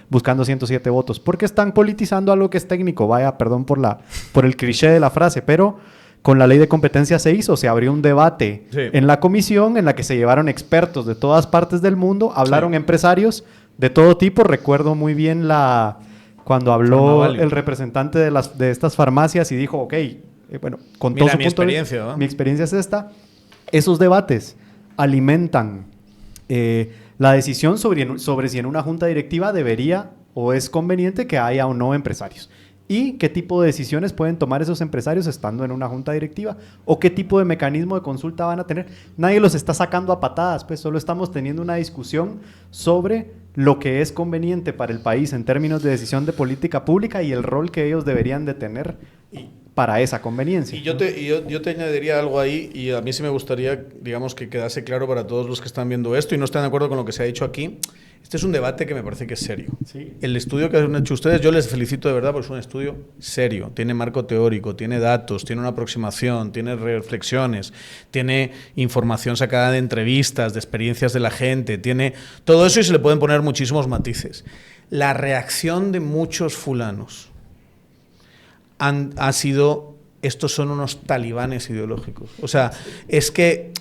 buscando 107 votos, porque están politizando algo que es técnico. Vaya, perdón por el cliché de la frase, pero con la ley de competencia se abrió un debate en la comisión en la que se llevaron expertos de todas partes del mundo, hablaron empresarios de todo tipo. Recuerdo muy bien cuando habló el representante de estas farmacias y dijo, ok, bueno, con todo su punto mi experiencia es esta. Esos debates alimentan la decisión sobre si en una junta directiva debería o es conveniente que haya o no empresarios. Y qué tipo de decisiones pueden tomar esos empresarios estando en una junta directiva, o qué tipo de mecanismo de consulta van a tener. Nadie los está sacando a patadas, pues solo estamos teniendo una discusión sobre lo que es conveniente para el país en términos de decisión de política pública y el rol que ellos deberían de tener para esa conveniencia. Y yo te añadiría algo ahí, y a mí sí me gustaría, digamos, que quedase claro para todos los que están viendo esto y no están de acuerdo con lo que se ha dicho aquí. Este es un debate que me parece que es serio. Sí. El estudio que han hecho ustedes, yo les felicito de verdad porque es un estudio serio. Tiene marco teórico, tiene datos, tiene una aproximación, tiene reflexiones, tiene información sacada de entrevistas, de experiencias de la gente, tiene todo eso y se le pueden poner muchísimos matices. La reacción de muchos fulanos ha sido, estos son unos talibanes ideológicos. O sea, es que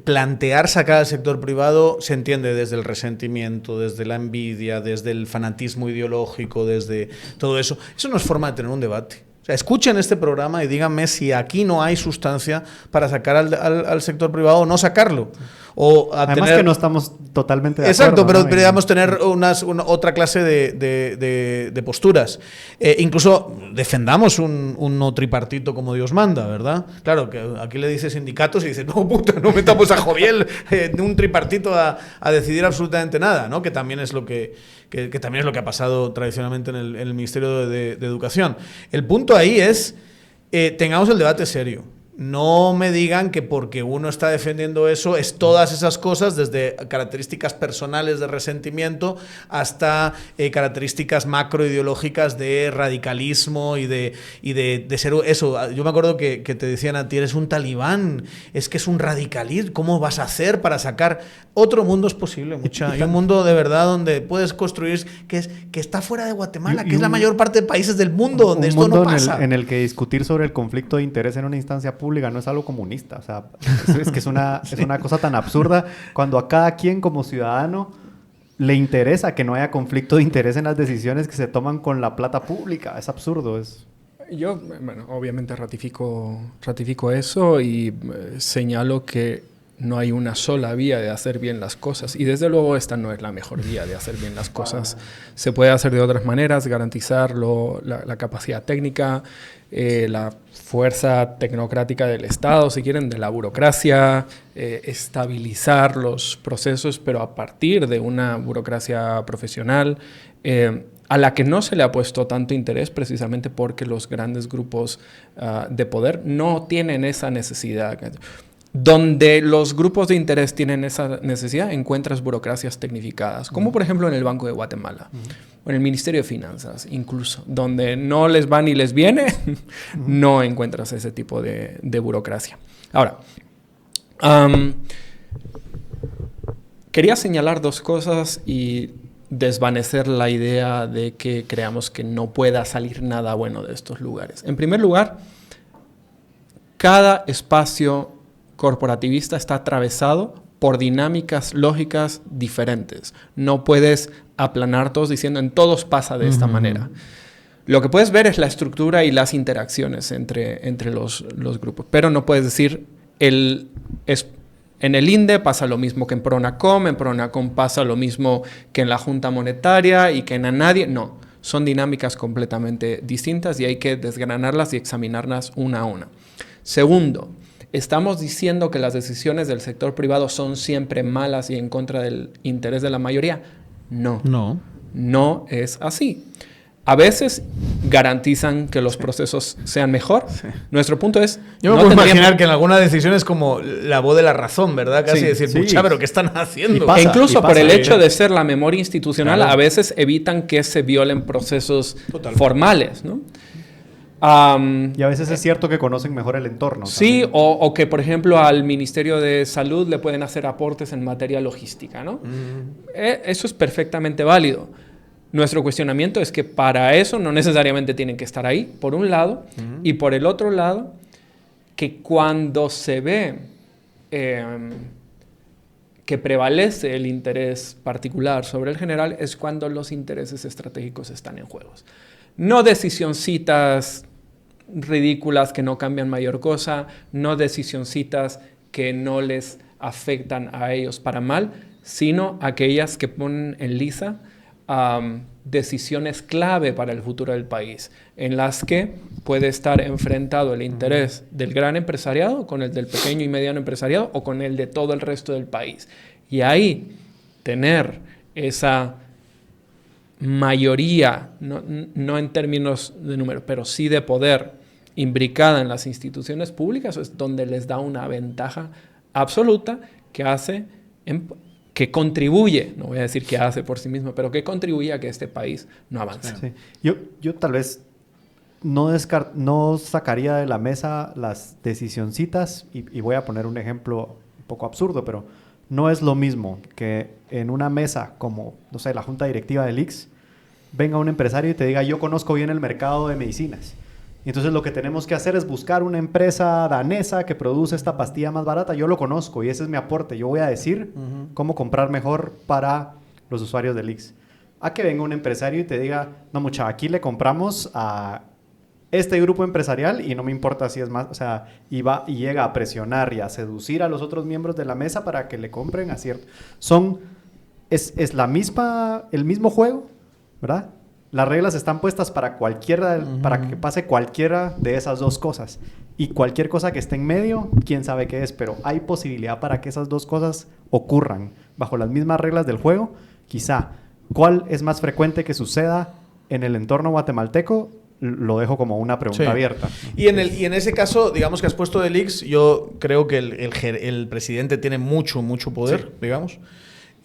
plantear sacar al sector privado se entiende desde el resentimiento, desde la envidia, desde el fanatismo ideológico, desde todo eso. Eso no es forma de tener un debate. O sea, escuchen este programa y díganme si aquí no hay sustancia para sacar al sector privado o no sacarlo. O además que no estamos totalmente de acuerdo. Exacto, pero ¿no? deberíamos tener otra clase de posturas. Incluso defendamos un no tripartito como Dios manda, ¿verdad? Claro, que aquí le dice sindicatos y dice, no, puta, no metamos a Joviel de un tripartito a decidir absolutamente nada, ¿no? Que también es lo que también es lo que ha pasado tradicionalmente en el Ministerio de Educación. El punto ahí es, tengamos el debate serio. No me digan que porque uno está defendiendo eso es todas esas cosas, desde características personales de resentimiento hasta características macroideológicas de radicalismo y de ser eso. Yo me acuerdo que te decían a ti, eres un talibán, es que es un radicalismo, ¿cómo vas a hacer para sacar? Otro mundo es posible, hay un mundo de verdad donde puedes construir, que está fuera de Guatemala, que es la mayor parte de países del mundo donde esto no pasa. En el que discutir sobre el conflicto de interés en una instancia pública no es algo comunista, o sea, es que es una cosa tan absurda cuando a cada quien como ciudadano le interesa que no haya conflicto de interés en las decisiones que se toman con la plata pública. Es absurdo. Yo, bueno, obviamente ratifico eso y señalo que no hay una sola vía de hacer bien las cosas. Y desde luego esta no es la mejor vía de hacer bien las cosas. Se puede hacer de otras maneras, garantizar la capacidad técnica, la fuerza tecnocrática del Estado, si quieren, de la burocracia, estabilizar los procesos, pero a partir de una burocracia profesional, a la que no se le ha puesto tanto interés precisamente porque los grandes grupos de poder no tienen esa necesidad. Donde los grupos de interés tienen esa necesidad, encuentras burocracias tecnificadas, como por ejemplo en el Banco de Guatemala, o en el Ministerio de Finanzas, incluso, donde no les va ni les viene, no encuentras ese tipo de burocracia. Ahora, quería señalar dos cosas y desvanecer la idea de que creamos que no pueda salir nada bueno de estos lugares. En primer lugar, cada espacio corporativista está atravesado por dinámicas lógicas diferentes. No puedes aplanar todos diciendo en todos pasa de esta manera. Lo que puedes ver es la estructura y las interacciones entre los grupos, pero no puedes decir en el INDE pasa lo mismo que en Pronacom pasa lo mismo que en la Junta Monetaria y que en ANADIE. No, son dinámicas completamente distintas y hay que desgranarlas y examinarlas una a una. Segundo, ¿estamos diciendo que las decisiones del sector privado son siempre malas y en contra del interés de la mayoría? No. No es así. A veces garantizan que los procesos sean mejor. Sí. Nuestro punto es... Yo me puedo imaginar que en alguna decisión es como la voz de la razón, ¿verdad? Casi decir, pucha, pero ¿qué están haciendo? Pasa, incluso por el hecho de ser la memoria institucional, claro, a veces evitan que se violen procesos formales, ¿no? Y a veces es cierto que conocen mejor el entorno. Sí, o que, por ejemplo, al Ministerio de Salud le pueden hacer aportes en materia logística, ¿no? Eso es perfectamente válido. Nuestro cuestionamiento es que para eso no necesariamente tienen que estar ahí, por un lado, y por el otro lado, que cuando se ve que prevalece el interés particular sobre el general es cuando los intereses estratégicos están en juego. No decisioncitas ridículas que no cambian mayor cosa, no decisioncitas que no les afectan a ellos para mal, sino aquellas que ponen en liza decisiones clave para el futuro del país, en las que puede estar enfrentado el interés del gran empresariado con el del pequeño y mediano empresariado o con el de todo el resto del país. Y ahí tener esa mayoría, no en términos de número, pero sí de poder imbricada en las instituciones públicas, es donde les da una ventaja absoluta que hace, que contribuye, no voy a decir que hace por sí mismo, pero que contribuye a que este país no avance. Sí. Yo tal vez no sacaría de la mesa las decisioncitas y voy a poner un ejemplo un poco absurdo, pero no es lo mismo que en una mesa como, no sé, la junta directiva del ICS, venga un empresario y te diga, yo conozco bien el mercado de medicinas. Y entonces lo que tenemos que hacer es buscar una empresa danesa que produce esta pastilla más barata. Yo lo conozco y ese es mi aporte. Yo voy a decir cómo comprar mejor para los usuarios del ICS. A que venga un empresario y te diga, no mucha, aquí le compramos a este grupo empresarial, y no me importa si es más, o sea, y llega a presionar y a seducir a los otros miembros de la mesa para que le compren a cierto. Es el mismo juego, ¿verdad? Las reglas están puestas para para que pase cualquiera de esas dos cosas. Y cualquier cosa que esté en medio, quién sabe qué es, pero hay posibilidad para que esas dos cosas ocurran bajo las mismas reglas del juego. Quizá, ¿cuál es más frecuente que suceda en el entorno guatemalteco? Lo dejo como una pregunta abierta. Y en ese caso, digamos que has puesto de leaks, yo creo que el presidente tiene mucho poder, digamos.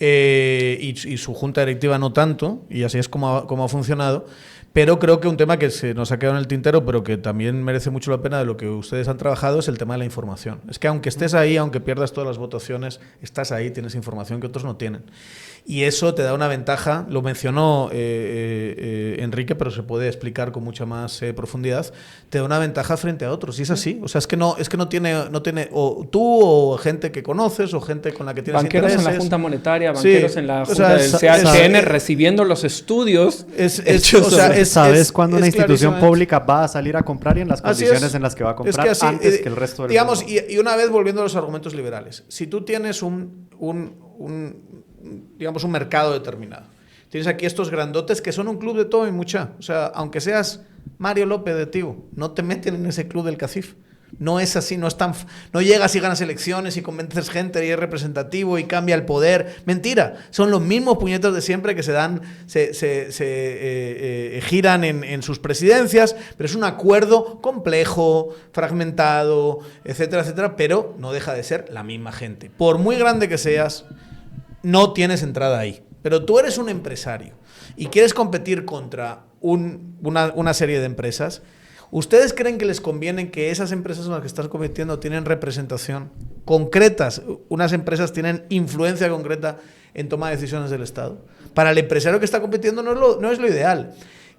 Y su junta directiva no tanto, y así es como ha funcionado. Pero creo que un tema que se nos ha quedado en el tintero, pero que también merece mucho la pena de lo que ustedes han trabajado, es el tema de la información. Es que aunque estés ahí, aunque pierdas todas las votaciones, estás ahí, tienes información que otros no tienen. Y eso te da una ventaja, lo mencionó Enrique, pero se puede explicar con mucha más profundidad, te da una ventaja frente a otros. Y es así. O sea, es que no tiene o tú o gente que conoces o gente con la que tienes banqueros intereses. En la Junta Monetaria, banqueros en la Junta del CHN recibiendo los estudios hechos. ¿Sabes cuándo una institución pública va a salir a comprar y en las condiciones en las que va a comprar antes que el resto del mundo? Y una vez volviendo a los argumentos liberales, si tú tienes un mercado determinado, tienes aquí estos grandotes que son un club de todo y mucha, o sea, aunque seas Mario López de Tigo, no te meten en ese club del CACIF. No es así, no llegas y ganas elecciones y convences gente y es representativo y cambia el poder. Mentira, son los mismos puñetos de siempre que se giran en sus presidencias, pero es un acuerdo complejo, fragmentado, etcétera, etcétera, pero no deja de ser la misma gente. Por muy grande que seas, no tienes entrada ahí. Pero tú eres un empresario y quieres competir contra una serie de empresas. ¿Ustedes creen que les conviene que esas empresas con las que estás compitiendo tienen representación concretas? Unas empresas tienen influencia concreta en toma de decisiones del Estado. Para el empresario que está compitiendo no es lo ideal.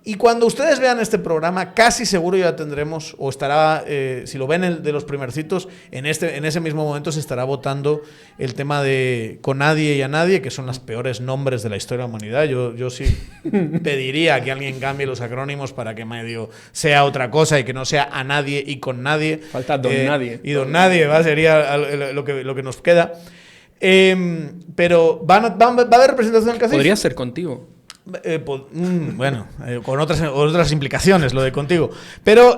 Y cuando ustedes vean este programa, casi seguro ya tendremos, o estará, si lo ven de los primercitos, en ese mismo momento se estará votando el tema de Con Nadie y A Nadie, que son los peores nombres de la historia de la humanidad. Yo sí pediría que alguien cambie los acrónimos para que medio sea otra cosa y que no sea A Nadie y Con Nadie. Falta Don Nadie. Y Don Nadie, sería lo que nos queda. Pero ¿va a haber representación del CACIF? Podría ser contigo. Con otras implicaciones lo de contigo, pero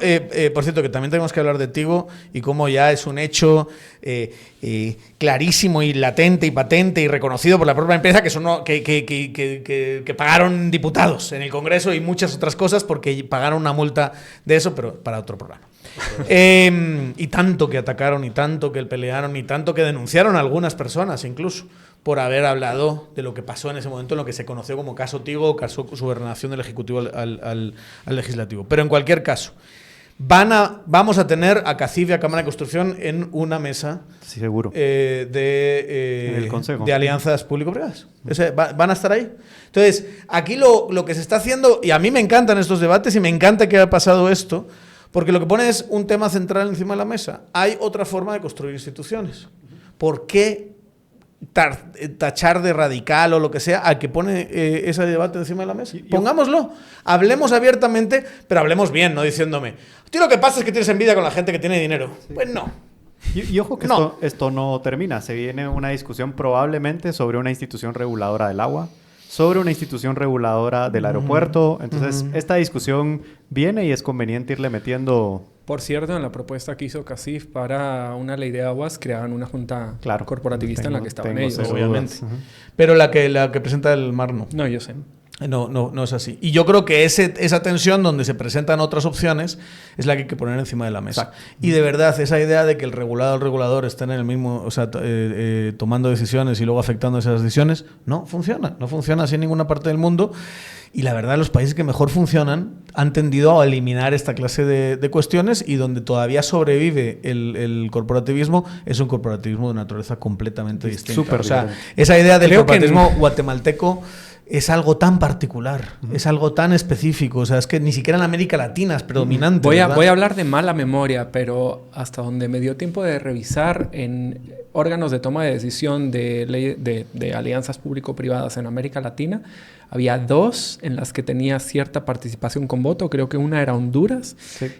por cierto que también tenemos que hablar de Tigo y cómo ya es un hecho clarísimo y latente y patente y reconocido por la propia empresa que pagaron diputados en el Congreso y muchas otras cosas porque pagaron una multa de eso, pero para otro programa. Y tanto que atacaron y tanto que pelearon y tanto que denunciaron a algunas personas incluso por haber hablado de lo que pasó en ese momento, en lo que se conoció como caso Tigo o caso subordenación del Ejecutivo al Legislativo. Pero en cualquier caso, vamos a tener a CACIF y a Cámara de Construcción en una mesa seguro. En el Consejo. De alianzas público-privadas. Van a estar ahí. Entonces, aquí lo que se está haciendo, y a mí me encantan estos debates y me encanta que haya pasado esto, porque lo que pone es un tema central encima de la mesa. Hay otra forma de construir instituciones. ¿Por qué tachar de radical o lo que sea al que pone ese debate encima de la mesa? Pongámoslo, hablemos abiertamente, pero hablemos bien, no diciéndome, tío, lo que pasa es que tienes envidia con la gente que tiene dinero. Sí. Pues no. Y ojo que esto no termina, se viene una discusión probablemente sobre una institución reguladora del agua, sobre una institución reguladora del aeropuerto. Entonces, esta discusión viene y es conveniente irle metiendo... Por cierto, en la propuesta que hizo CACIF para una ley de aguas, creaban una junta corporativista en la que estaban ellos. Obviamente. Pero la que presenta el MAR no. No, yo sé. No es así. Y yo creo que esa tensión donde se presentan otras opciones es la que hay que poner encima de la mesa. Exacto. Y de verdad, esa idea de que el regulador esté en el mismo, o sea, tomando decisiones y luego afectando esas decisiones, no funciona. No funciona así en ninguna parte del mundo. Y la verdad, los países que mejor funcionan han tendido a eliminar esta clase de cuestiones, y donde todavía sobrevive el corporativismo es un corporativismo de naturaleza completamente distinta. O sea, esa idea del corporativismo guatemalteco es algo tan particular, es algo tan específico. O sea, es que ni siquiera en América Latina es predominante. Voy a hablar de mala memoria, pero hasta donde me dio tiempo de revisar en órganos de toma de decisión de alianzas público-privadas en América Latina, había 2 en las que tenía cierta participación con voto. Creo que una era Honduras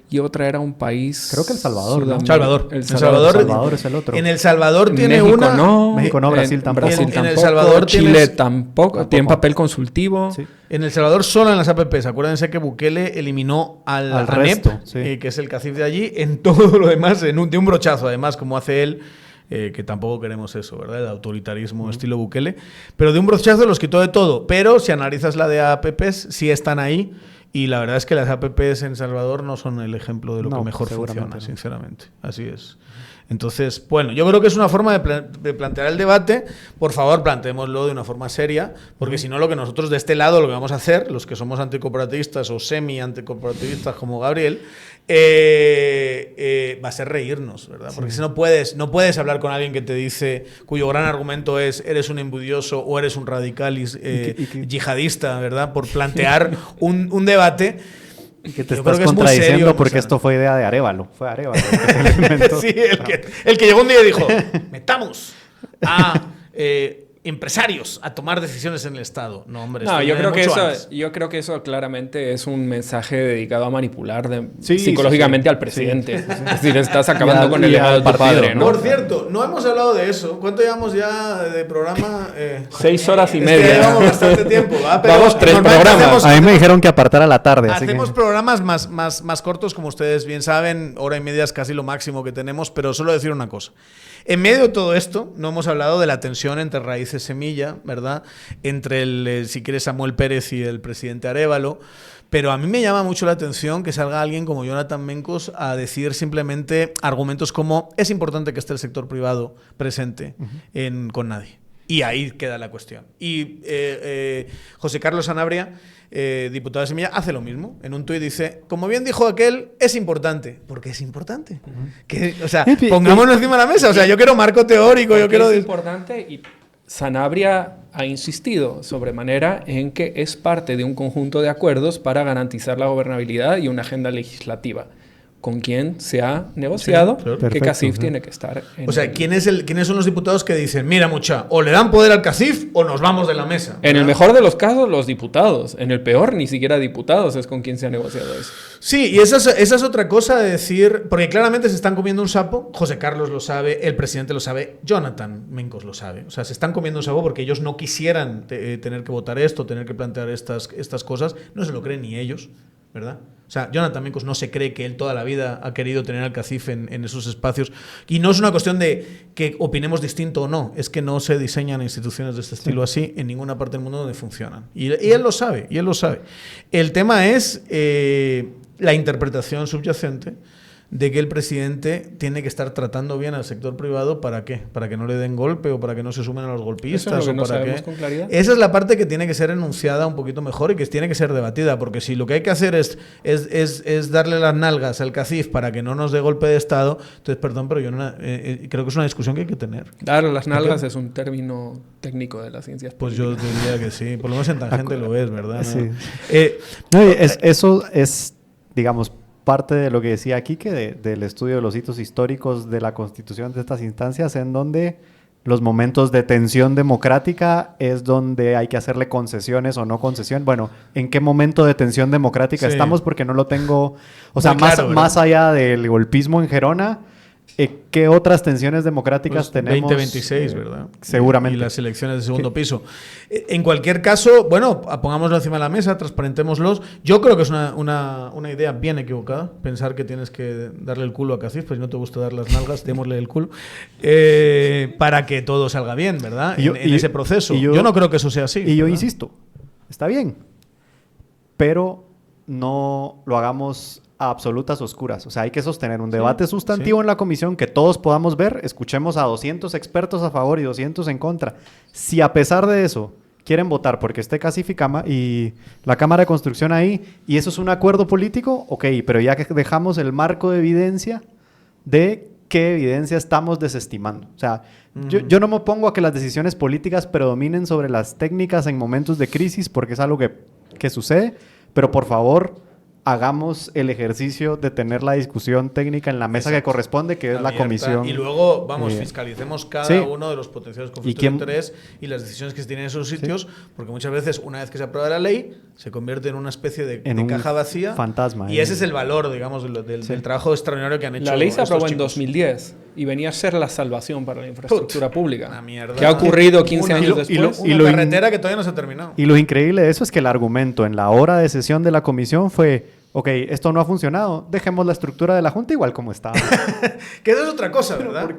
y otra era un país... Creo que El Salvador, ¿no? Salvador. El Salvador es el otro. En El Salvador tiene México una... no. México no, Brasil tampoco. En El Salvador Chile tampoco. Tiene papel consultivo. Sí. En El Salvador solo en las APPs. Acuérdense que Bukele eliminó al ANEP, resto, que es el CACIF de allí, en todo lo demás, de un brochazo, además, como hace él. Que tampoco queremos eso, ¿verdad? El autoritarismo estilo Bukele. Pero de un brochazo los quitó de todo. Pero si analizas la de APPs, sí están ahí. Y la verdad es que las APPs en Salvador no son el ejemplo de lo que mejor funciona, sinceramente. Así es. Entonces, bueno, yo creo que es una forma de plantear el debate. Por favor, planteémoslo de una forma seria, porque si no, lo que nosotros de este lado lo que vamos a hacer, los que somos anticorporativistas o semi-anticorporativistas como Gabriel, va a ser reírnos, ¿verdad? Porque si no puedes hablar con alguien que te dice, cuyo gran argumento es eres un embudioso o eres un radical yihadista, ¿verdad? Por plantear un debate. Que te estás contradiciendo serio, porque esto fue idea de Arévalo. Fue Arévalo. Sí, el que llegó un día y dijo, metamos a empresarios a tomar decisiones en el Estado. No, hombre. No, yo creo que eso claramente es un mensaje dedicado a manipular psicológicamente al presidente. Es decir, estás acabando con el legado de tu padre, ¿no? Por cierto, no hemos hablado de eso. ¿Cuánto llevamos ya de programa? 6 horas y media. Que llevamos bastante tiempo, ¿va? Pero vamos 3 programas. A mí me dijeron que apartara la tarde. Hacemos programas más cortos, como ustedes bien saben. Hora y media es casi lo máximo que tenemos, pero solo decir una cosa. En medio de todo esto, no hemos hablado de la tensión entre Raíces Semilla, ¿verdad? Entre si quieres, Samuel Pérez y el presidente Arévalo. Pero a mí me llama mucho la atención que salga alguien como Jonathan Mencos a decir simplemente argumentos como es importante que esté el sector privado presente con nadie. Y ahí queda la cuestión. Y José Carlos Sanabria, diputado de Semilla, hace lo mismo. En un tuit dice, como bien dijo aquel, es importante. ¿Por qué es importante? O sea, pongámonos encima de la mesa. O sea, yo quiero marco teórico, yo quiero... Es importante y Sanabria ha insistido sobremanera en que es parte de un conjunto de acuerdos para garantizar la gobernabilidad y una agenda legislativa. Con quien se ha negociado que CACIF tiene que estar en... O sea, ¿quiénes son los diputados que dicen, mira, mucha, o le dan poder al CACIF o nos vamos de la mesa? En el mejor de los casos, los diputados. En el peor, ni siquiera diputados es con quien se ha negociado eso. Sí, y esa es otra cosa de decir, porque claramente se están comiendo un sapo, José Carlos lo sabe, el presidente lo sabe, Jonathan Mencos lo sabe. O sea, se están comiendo un sapo porque ellos no quisieran tener que votar esto, tener que plantear estas cosas, no se lo creen ni ellos, ¿verdad? O sea, Jonathan Mencos no se cree que él toda la vida ha querido tener al CACIF en esos espacios. Y no es una cuestión de que opinemos distinto o no. Es que no se diseñan instituciones de este estilo así en ninguna parte del mundo donde funcionan. Y él lo sabe, El tema es la interpretación subyacente de que el presidente tiene que estar tratando bien al sector privado. ¿Para qué? ¿Para que no le den golpe o para que no se sumen a los golpistas? Eso es lo que no para sabemos con claridad. Esa es la parte que tiene que ser enunciada un poquito mejor y que tiene que ser debatida, porque si lo que hay que hacer es darle las nalgas al CACIF para que no nos dé golpe de Estado, entonces, perdón, pero yo creo que es una discusión que hay que tener. Darle las nalgas es un término técnico de las ciencias políticas. Pues yo diría que sí, por lo menos en Tangente lo es, ¿verdad? Sí. Eso es, digamos, parte de lo que decía aquí, que del estudio de los hitos históricos de la constitución de estas instancias, en donde los momentos de tensión democrática es donde hay que hacerle concesiones o no concesión. Bueno, ¿en qué momento de tensión democrática estamos? Porque no lo tengo... O sea, más allá del golpismo en Gerona, ¿qué otras tensiones democráticas tenemos? 2026, ¿verdad? Seguramente. Y las elecciones de segundo piso. En cualquier caso, bueno, pongámoslo encima de la mesa, transparentémoslos. Yo creo que es una idea bien equivocada pensar que tienes que darle el culo a CACIF, pues si no te gusta dar las nalgas, démosle el culo, para que todo salga bien, ¿verdad? En ese proceso. Yo no creo que eso sea así. Y yo insisto, está bien, pero no lo hagamos a absolutas oscuras. O sea, hay que sostener un debate sustantivo en la comisión que todos podamos ver. Escuchemos a 200 expertos a favor y 200 en contra. Si a pesar de eso quieren votar porque esté CACIF y la Cámara de Construcción ahí, y eso es un acuerdo político, ok, pero ya que dejamos el marco de evidencia de qué evidencia estamos desestimando. O sea, yo no me opongo a que las decisiones políticas predominen sobre las técnicas en momentos de crisis, porque es algo que sucede, pero por favor, hagamos el ejercicio de tener la discusión técnica en la mesa que corresponde, que es la comisión. Y luego, fiscalicemos cada uno de los potenciales conflictos de interés y las decisiones que se tienen en esos sitios, porque muchas veces, una vez que se aprueba la ley, se convierte en una especie de caja vacía. Fantasma. Y ese es el valor, digamos, del trabajo extraordinario que han hecho. La ley se aprobó en chicos. 2010 y venía a ser la salvación para la infraestructura pública. Una mierda. ¿Qué ha ocurrido 15 años después? Una carretera que todavía no se ha terminado. Y lo increíble de eso es que el argumento en la hora de sesión de la comisión fue: ok, esto no ha funcionado, dejemos la estructura de la Junta igual como estaba. Que eso es otra cosa, ¿verdad?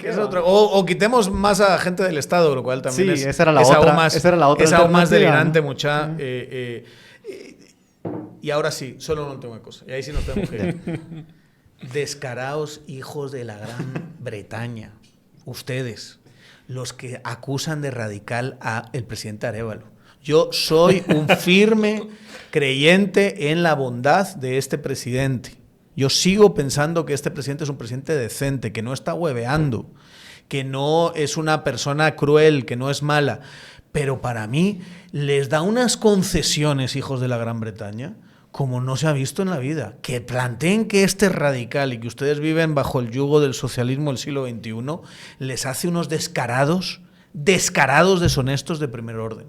O quitemos más a gente del Estado, lo cual también esa era la otra. Esa era la otra. Es aún más delirante, mucha. Y ahora sí, solo no tengo una cosa. Y ahí sí nos tenemos que ir. Descaraos hijos de la Gran Bretaña. Ustedes, los que acusan de radical a el presidente Arévalo. Yo soy un firme creyente en la bondad de este presidente. Yo sigo pensando que este presidente es un presidente decente, que no está hueveando, que no es una persona cruel, que no es mala. Pero para mí les da unas concesiones, hijos de la Gran Bretaña, como no se ha visto en la vida. Que planteen que este es radical y que ustedes viven bajo el yugo del socialismo del siglo XXI, les hace unos descarados deshonestos de primer orden.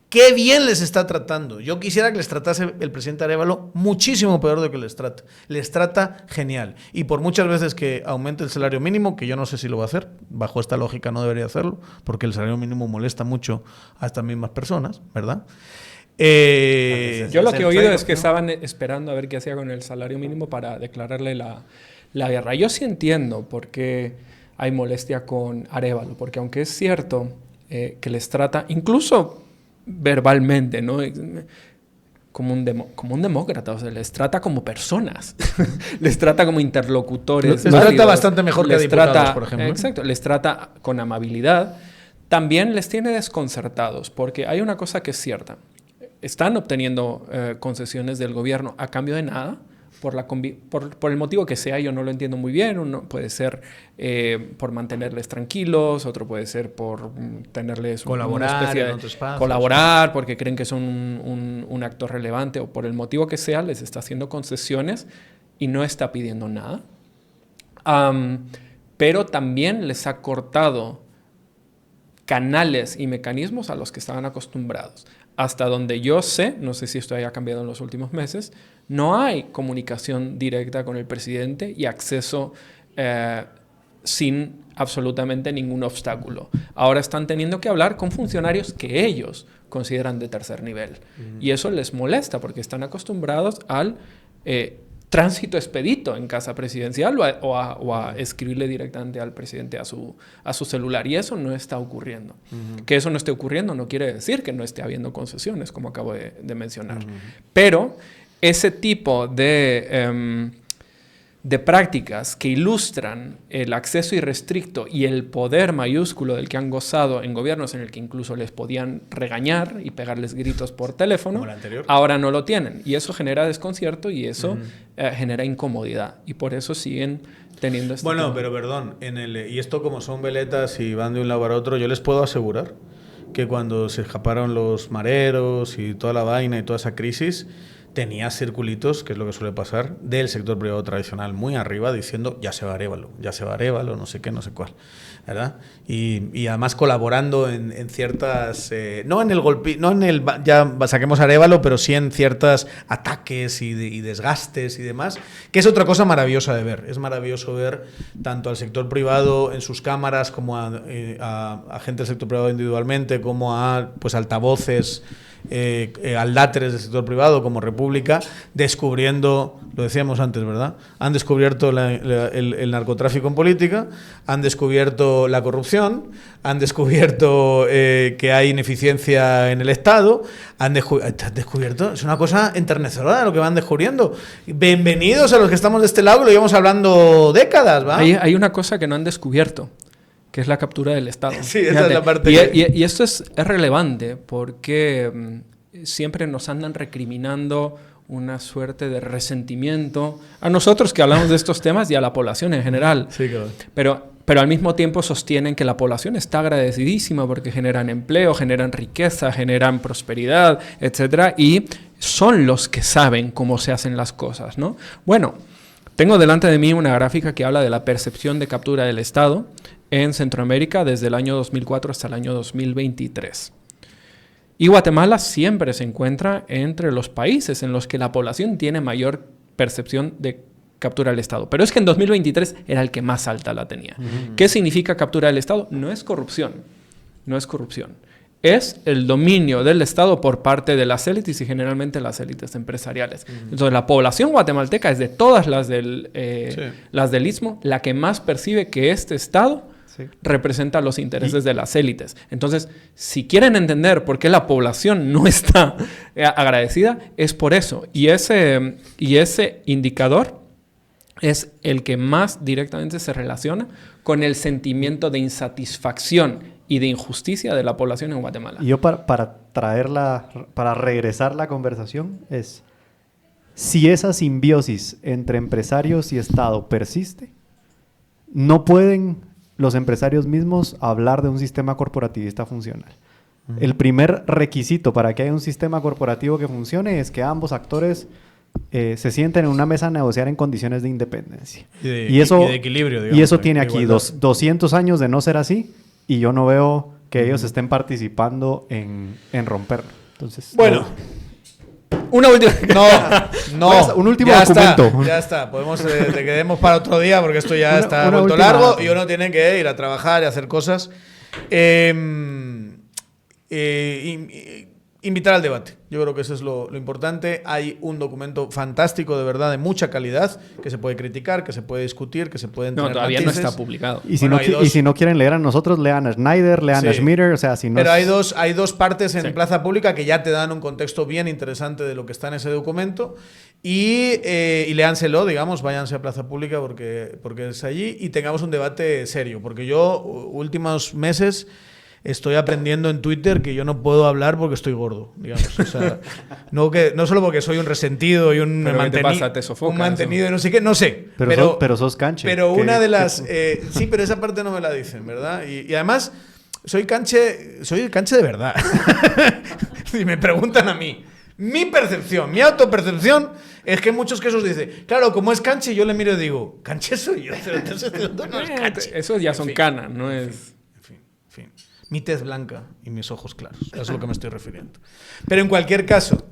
¡Qué bien les está tratando! Yo quisiera que les tratase el presidente Arévalo muchísimo peor de lo que les trata. Les trata genial. Y por muchas veces que aumente el salario mínimo, que yo no sé si lo va a hacer, bajo esta lógica no debería hacerlo, porque el salario mínimo molesta mucho a estas mismas personas, ¿verdad? Yo lo que he oído es que estaban esperando a ver qué hacía con el salario mínimo para declararle la guerra. Yo sí entiendo por qué hay molestia con Arévalo, porque aunque es cierto que les trata, incluso verbalmente, ¿no?, como un demócrata, o sea, les trata como personas, les trata como interlocutores. Les trata bastante mejor que a diputados, por ejemplo. Exacto, les trata con amabilidad. También les tiene desconcertados, porque hay una cosa que es cierta. Están obteniendo concesiones del gobierno a cambio de nada, por el motivo que sea. Yo no lo entiendo muy bien. Uno puede ser por mantenerles tranquilos, otro puede ser por tenerles colaborar porque creen que son un actor relevante, o por el motivo que sea, les está haciendo concesiones y no está pidiendo nada. Pero también les ha cortado canales y mecanismos a los que estaban acostumbrados. Hasta donde yo sé, no sé si esto haya cambiado en los últimos meses, no hay comunicación directa con el presidente y acceso sin absolutamente ningún obstáculo. Ahora están teniendo que hablar con funcionarios que ellos consideran de tercer nivel. Y eso les molesta porque están acostumbrados al tránsito expedito en casa presidencial o a escribirle directamente al presidente a su celular. Y eso no está ocurriendo. Que eso no esté ocurriendo no quiere decir que no esté habiendo concesiones, como acabo de mencionar. Pero ese tipo de prácticas que ilustran el acceso irrestricto y el poder mayúsculo del que han gozado en gobiernos en el que incluso les podían regañar y pegarles gritos por teléfono, ahora no lo tienen. Y eso genera desconcierto y eso genera incomodidad. Y por eso siguen teniendo este tema. Pero perdón, y esto como son veletas y van de un lado para otro, yo les puedo asegurar que cuando se escaparon los mareros y toda la vaina y toda esa crisis, tenía circulitos, que es lo que suele pasar, del sector privado tradicional muy arriba diciendo ya se va Arévalo, no sé qué, no sé cuál, ¿verdad? Y además colaborando en ciertas, no en el golpe, no en el ya saquemos Arévalo, pero sí en ciertos ataques y desgastes y demás, que es otra cosa maravillosa de ver. Es maravilloso ver tanto al sector privado en sus cámaras como a gente del sector privado individualmente, como a altavoces, aldáteres del sector privado como República, descubriendo, lo decíamos antes, ¿verdad? Han descubierto el narcotráfico en política, han descubierto la corrupción, han descubierto que hay ineficiencia en el Estado, han descubierto, es una cosa enternecedora lo que van descubriendo. Bienvenidos a los que estamos de este lado, que lo llevamos hablando décadas, ¿va? Hay una cosa que no han descubierto, que es la captura del Estado. Sí, esa es la parte. Y esto es relevante porque siempre nos andan recriminando una suerte de resentimiento a nosotros que hablamos de estos temas y a la población en general. Sí, claro. Pero pero al mismo tiempo sostienen que la población está agradecidísima porque generan empleo, generan riqueza, generan prosperidad, etc. Y son los que saben cómo se hacen las cosas, ¿no? Bueno, tengo delante de mí una gráfica que habla de la percepción de captura del Estado en Centroamérica desde el año 2004 hasta el año 2023. Y Guatemala siempre se encuentra entre los países en los que la población tiene mayor percepción de captura del Estado. Pero es que en 2023 era el que más alta la tenía. ¿Qué significa captura del Estado? No es corrupción. No es corrupción. Es el dominio del Estado por parte de las élites y generalmente las élites empresariales. Entonces, la población guatemalteca es de todas las del Istmo la que más percibe que este Estado representa los intereses de las élites. Entonces, si quieren entender por qué la población no está agradecida, es por eso. Y ese indicador es el que más directamente se relaciona con el sentimiento de insatisfacción y de injusticia de la población en Guatemala. Y yo para regresar la conversación es, si esa simbiosis entre empresarios y Estado persiste, no pueden los empresarios mismos hablar de un sistema corporativista funcional. El primer requisito para que haya un sistema corporativo que funcione es que ambos actores se sienten en una mesa a negociar en condiciones de independencia. Y de equilibrio, digamos. Y eso tiene aquí 200 años de no ser así, y yo no veo que ellos estén participando en romperlo. Entonces, bueno, una última... No, un último documento. Ya está. Podemos, te quedemos para otro día porque esto ya está vuelto largo y uno tiene que ir a trabajar y hacer cosas. Invitar al debate. Yo creo que eso es lo importante. Hay un documento fantástico, de verdad, de mucha calidad, que se puede criticar, que se puede discutir, que se pueden tener todavía matices. no está publicado. Y si no quieren leer a nosotros, lean a Schneider, lean a Schmitter, o sea, si no... Pero hay dos partes en Plaza Pública que ya te dan un contexto bien interesante de lo que está en ese documento y léanselo, digamos, váyanse a Plaza Pública porque es allí y tengamos un debate serio, porque yo, últimos meses... Estoy aprendiendo en Twitter que yo no puedo hablar porque estoy gordo, digamos. O sea, no solo porque soy un resentido y un mantenido y no sé qué, no sé. Pero sos canche. Pero una de las... sí, pero esa parte no me la dicen, ¿verdad? Y además, soy canche de verdad. Si me preguntan a mí. Mi percepción, mi autopercepción es que en muchos casos dice, claro, como es canche, yo le miro y digo, canche soy yo. Entonces, no es canche. Eso ya son canas, no es... En fin. Mi tez blanca y mis ojos claros. Eso es a lo que me estoy refiriendo. Pero en cualquier caso,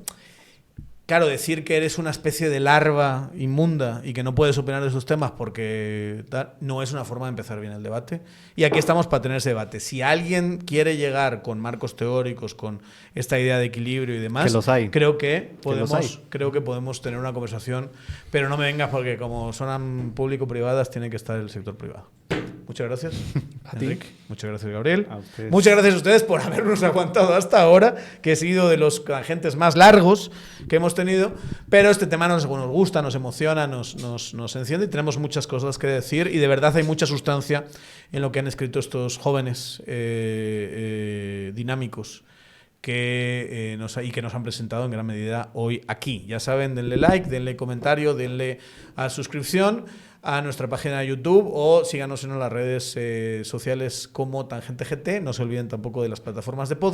claro, decir que eres una especie de larva inmunda y que no puedes opinar de esos temas porque no es una forma de empezar bien el debate. Y aquí estamos para tener ese debate. Si alguien quiere llegar con marcos teóricos, con esta idea de equilibrio y demás, que los hay. Creo que podemos tener una conversación, pero no me vengas porque como son público-privadas, tiene que estar el sector privado. Muchas gracias, Enrique. Muchas gracias, Gabriel. Muchas gracias a ustedes por habernos aguantado hasta ahora, que he sido de los agentes más largos que hemos tenido, pero este tema nos gusta, nos emociona, nos enciende y tenemos muchas cosas que decir y de verdad hay mucha sustancia en lo que han escrito estos jóvenes dinámicos que nos han presentado en gran medida hoy aquí. Ya saben, denle like, denle comentario, denle a suscripción a nuestra página de YouTube o síganos en las redes sociales como Tangente GT. No se olviden tampoco de las plataformas de podcast.